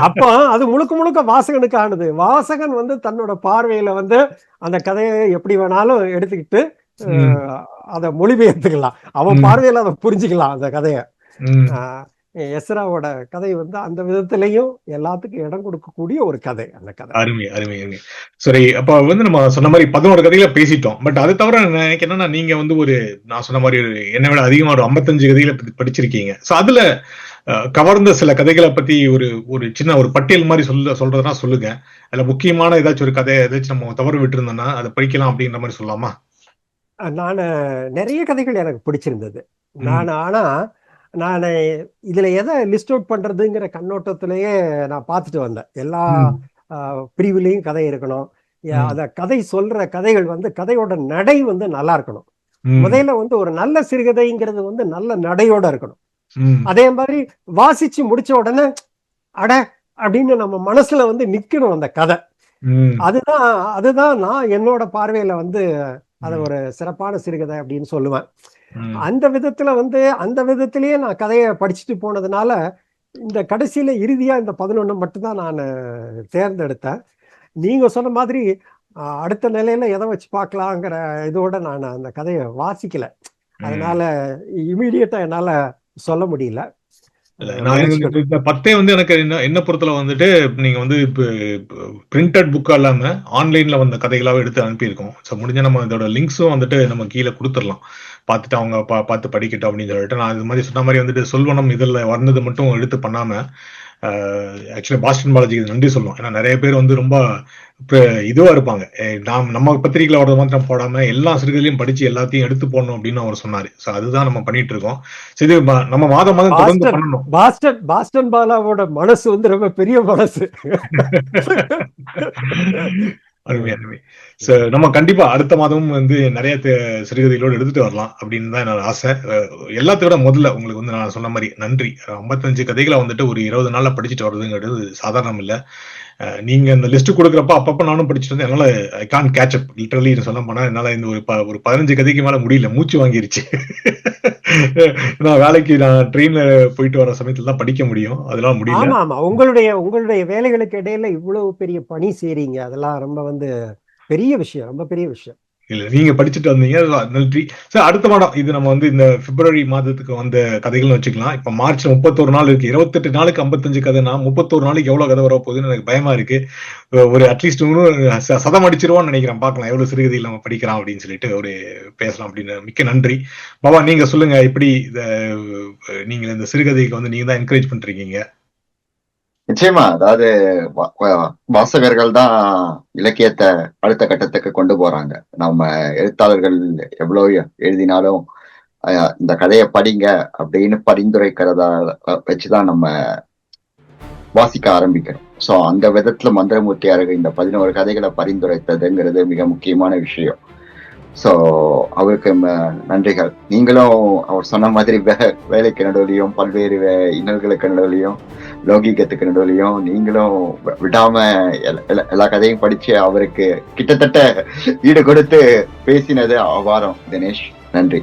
அப்போ அது முழுக்க முழுக்க வாசகனுக்கானது. வாசகன் வந்து தன்னோட பார்வையில வந்து அந்த கதையை எப்படி வேணாலும் எடுத்துக்கிட்டு ம். அதை மொழிபெயர்த்துக்கலாம். அவன் ம். பார்வையில அதை புரிஞ்சுக்கலாம் அந்த கதையை. ம். எஸ்ராவோட கதை வந்து அந்த விதத்திலையும் எல்லாத்துக்கும் இடம் கொடுக்கக்கூடிய ஒரு கதை அந்த கதை. அருமை, அருமை, அருமை. சரி, அப்ப வந்து நம்ம சொன்ன மாரி 11 கதைகள பேசிட்டோம். பட் அது தவிர எனக்கு என்னன்னா, நீங்க வந்து நான் சொன்ன மாரி என்னை விட அதிகமா ஒரு 55 கதைகள படிச்சிருக்கீங்க. சோ அதுல கவர்ந்த சில கதைகள பத்தி ஒரு ஒரு சின்ன ஒரு பட்டியல் மாரி சொல்றதுன்னா சொல்லுங்க. அதுல முக்கியமான ஏதாச்சும் ஒரு கதை ஏதாச்சும் நம்ம தவறு விட்டிருந்தோம்னா, அத படிக்கலாம் அப்படின்ற மாரி சொல்லலாமா? நான் நிறைய கதைகள் எனக்கு பிடிச்சிருந்தது. ம். ஆனா நான் இதுல எதை லிஸ்ட் அவுட் பண்றதுங்கிற கண்ணோட்டத்திலேயே நான் பார்த்துட்டு வந்தேன். எல்லா ம். பிரிவுலையும் கதை இருக்கணும். ம். அத கதை சொல்ற கதைகள் வந்து கதையோட நடை வந்து நல்லா இருக்கணும். ம். முதல்ல வந்து ஒரு நல்ல சிறுகதைங்கிறது வந்து நல்ல நடையோட இருக்கணும். ம். அதே மாதிரி வாசிச்சு முடிச்ச உடனே அட அப்படின்னு நம்ம மனசுல வந்து நிக்கணும் அந்த கதை. ம். அதுதான் அதுதான் நான் என்னோட பார்வையில வந்து அத ம். ஒரு சிறப்பான சிறுகதை அப்படின்னு சொல்லுவேன். ம். அந்த விதத்துல வந்து அந்த விதத்திலேயே நான் கதையை படிச்சுட்டு போனதுனால இந்த கடைசியில இறுதியா இந்த 11 மட்டும்தான் நான் தேர்ந்தெடுத்தேன். நீங்க சொன்ன மாதிரி அடுத்த நிலையில எதை வச்சு பார்க்கலாங்கிற இதோட நான் அந்த கதையை வாசிக்கல. ம். அதனால இமீடியட்டா என்னால சொல்ல முடியல. இல்ல, நான் மன்னிச்சுக்கணும். இந்த 10 வந்து எனக்கு என்ன பொறுத்தல வந்துட்டு, நீங்க வந்து பிரிண்டட் புக்கா இல்லாம, ஆன்லைன்ல வந்த கதைகளாவே எடுத்து அனுப்பியிருக்கோம். ஸோ முடிஞ்சா நம்ம இதோட லிங்க்ஸும் வந்துட்டு நம்ம கீழ குடுத்துறலாம். பார்த்துட்டு அவங்க பார்த்து படிக்கட்டும் அப்படின்னு சொல்லிட்டு, நான் இது மாரி சொன்ன மாரி வந்துட்டு சொல்வனம் இதழ்ல வந்தது மட்டும் எடுத்து பண்ணாம, ஆக்சுவலா பாஸ்டன் பாலாஜிக்கு நன்றி சொல்லணும். ஏன்னா நெறைய பேர் வந்து ரொம்ப இப்ப இதுவா இருப்பாங்க. நம்ம பத்திரிகையில வர்றது மாத்திரம் போடாம, எல்லா சிறுகதையும் படிச்சு எல்லாத்தையும் எடுத்து போடணும் அப்படின்னு அவரு சொன்னாரு. ஸோ அதுதான் நம்ம பண்ணிட்டு இருக்கோம். ஸோ இது நம்ம மாதம் மாதம் தொடர்ந்து பாஸ்டன் பண்ணணும். பாஸ்டன் பாஸ்டன் பாலாவோட மனசு வந்து ரொம்ப பெரிய மனசு. அருமை, அருமை. சோ நம்ம கண்டிப்பா அடுத்த மாதமும் வந்து நெறைய சிறுகதைகளோடு எடுத்துட்டு வரலாம் அப்படின்னு தான் என்னோட ஆசை. எல்லாத்த விட முதல்ல உங்களுக்கு வந்து நான் சொன்ன மாரி நன்றி. 55 கதைகள வந்துட்டு ஒரு 20 நாள்ல படிச்சுட்டு வர்றதுங்கிறது சாதாரணம் இல்ல. நீங்க இந்த லிஸ்ட் குடுக்குறப்ப அப்பப்ப நானும் படிச்சுட்டு வந்தேன். என்னால I can't catch up. Literally சொல்ல போனா என்னால இந்த ஒரு 15 கதைக்கு மேல முடியல. மூச்சு வாங்கிருச்சு. நான் ட்ரெயின்ல போயிட்டு வர சமயத்துல தான் படிக்க முடியும். அதெல்லாம் முடியல. ஆமா, ஆமா. உங்களுடைய வேலைகளுக்கு இடையில இவ்வளவு பெரிய பணி செய்றீங்க. அதெல்லாம் ரொம்ப வந்து பெரிய விஷயம். ரொம்ப பெரிய விஷயம். இல்ல நீங்க படிச்சுட்டு வந்தீங்க. நன்றி. சார் அடுத்த மாதம் இது நம்ம வந்து இந்த பிப்ரவரி மாதத்துக்கு வந்த கதைகள்னு வச்சுக்கலாம். இப்ப மார்ச் 31 நாள் இருக்கு. 28 நாளுக்கு 55 கதைனா 31 நாளைக்கு எவ்வளவு கதை வரப்போகுதுன்னு எனக்கு பயமா இருக்கு. ஒரு அட்லீஸ்ட் சதம் அடிச்சிருவோம்னு நினைக்கிறேன். பார்க்கலாம் எவ்வளவு சிறுகதைகள் நம்ம படிக்கலாம் அப்படின்னு சொல்லிட்டு ஒரு பேசலாம் அப்படின்னு. மிக்க நன்றி. பாபா நீங்க சொல்லுங்க எப்படி நீங்க இந்த சிறுகதைக்கு வந்து நீங்க தான் என்கரேஜ் பண்றீங்க. நிச்சயமா. அதாவது வாசகர்கள் தான் இலக்கியத்தை அடுத்த கட்டத்துக்கு கொண்டு போறாங்க. நம்ம எழுத்தாளர்கள் எவ்வளவு எழுதினாலும் இந்த கதையை படிங்க அப்படின்னு பரிந்துரைக்கிறத வச்சுதான் நம்ம வாசிக்க ஆரம்பிக்கிறோம். சோ அந்த விதத்துல மந்திரமூர்த்தி அவர்கள் இந்த 11 கதைகளை பரிந்துரைத்ததுங்கிறது மிக முக்கியமான விஷயம். சோ அவருக்கு நன்றிகள். நீங்களும் அவர் சொன்ன மாதிரி வேலைக்கு நடுவுலையும் பல்வேறு இன்னல்களுக்கு நடுவுலையும் லௌகீகத்துக்கு நடுவுலையும் நீங்களும் விடாம எல்லா கதையும் படிச்சு அவருக்கு கிட்டத்தட்ட ஈடு கொடுத்து பேசினது அபாரம். தினேஷ், நன்றி.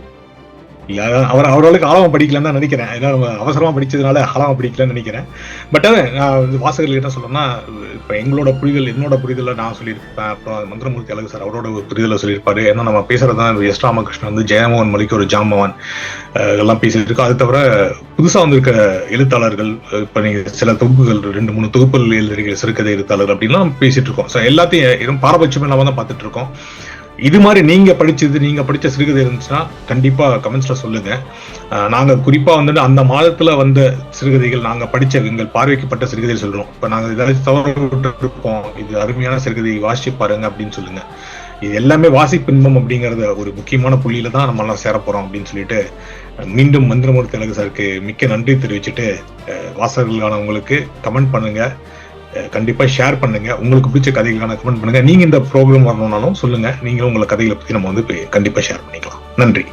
அவர்களுக்கு ஆழமா படிக்கலன்னு தான் நினைக்கிறேன். ஏன்னா அவசரமா படிச்சதுனால ஆழமா படிக்கலன்னு நினைக்கிறேன். பட் நான் வாசகர்கள் என்ன சொல்லணும்னா, இப்ப எங்களோட புரிதல், என்னோட புரிதல நான் சொல்லியிருப்பேன். அப்புறம் மந்திரமூர்த்தி அழகு சார் அவரோட புரிதலை சொல்லியிருப்பாரு. ஏன்னா நம்ம பேசுறதுதான் எஸ் ராமகிருஷ்ணன் வந்து ஜெயமோகன் மொழிக்கு ஒரு ஜாம்பவான் எல்லாம் பேசிட்டு இருக்கோம். அது தவிர புதுசா வந்திருக்க எழுத்தாளர்கள், இப்ப நீங்க சில தொகுப்புகள் 2-3 தொகுப்புகள் எழுதிருக்கிற சிறுகதை எழுத்தாளர் அப்படின்லாம் பேசிட்டு இருக்கோம். ஸோ எல்லாத்தையும் பாரபட்சம் இல்லாம தான் பார்த்துட்டு இருக்கோம். இது மாதிரி நீங்க படிச்ச சிறுகதை இருந்துச்சுன்னா கண்டிப்பா கமெண்ட்ஸ்ல சொல்லுங்க. நாங்க குறிப்பா வந்துட்டு அந்த மாதத்துல வந்த சிறுகதைகள், நாங்க படிச்ச எங்கள் பார்வைக்குப்பட்ட சிறுகதை சொல்றோம். இப்ப நாங்க ஏதாச்சும் தவறு விட்டுருப்போம், இது அருமையான சிறுகதை வாசிச்சு பாருங்க அப்படின்னு சொல்லுங்க. இது எல்லாமே வாசிப்பின்பம் அப்படிங்கறத ஒரு முக்கியமான புள்ளியில தான் நம்ம எல்லாம் சேர போறோம் அப்படின்னு சொல்லிட்டு மீண்டும் மந்திரமூர்த்தி அழகு சாருக்கு மிக்க நன்றி தெரிவிச்சுட்டு, வாசகர்களான உங்களுக்கு கமெண்ட் பண்ணுங்க, கண்டிப்பா ஷேர் பண்ணுங்க. உங்களுக்கு பிடிச்ச கதைகளுக்கான கமெண்ட் பண்ணுங்க. நீங்க இந்த ப்ரோக்ராம் வரணும்னாலும் சொல்லுங்க. நீங்களும் உங்களை கதைகளை பத்தி நம்ம வந்து கண்டிப்பா ஷேர் பண்ணிக்கலாம். நன்றி.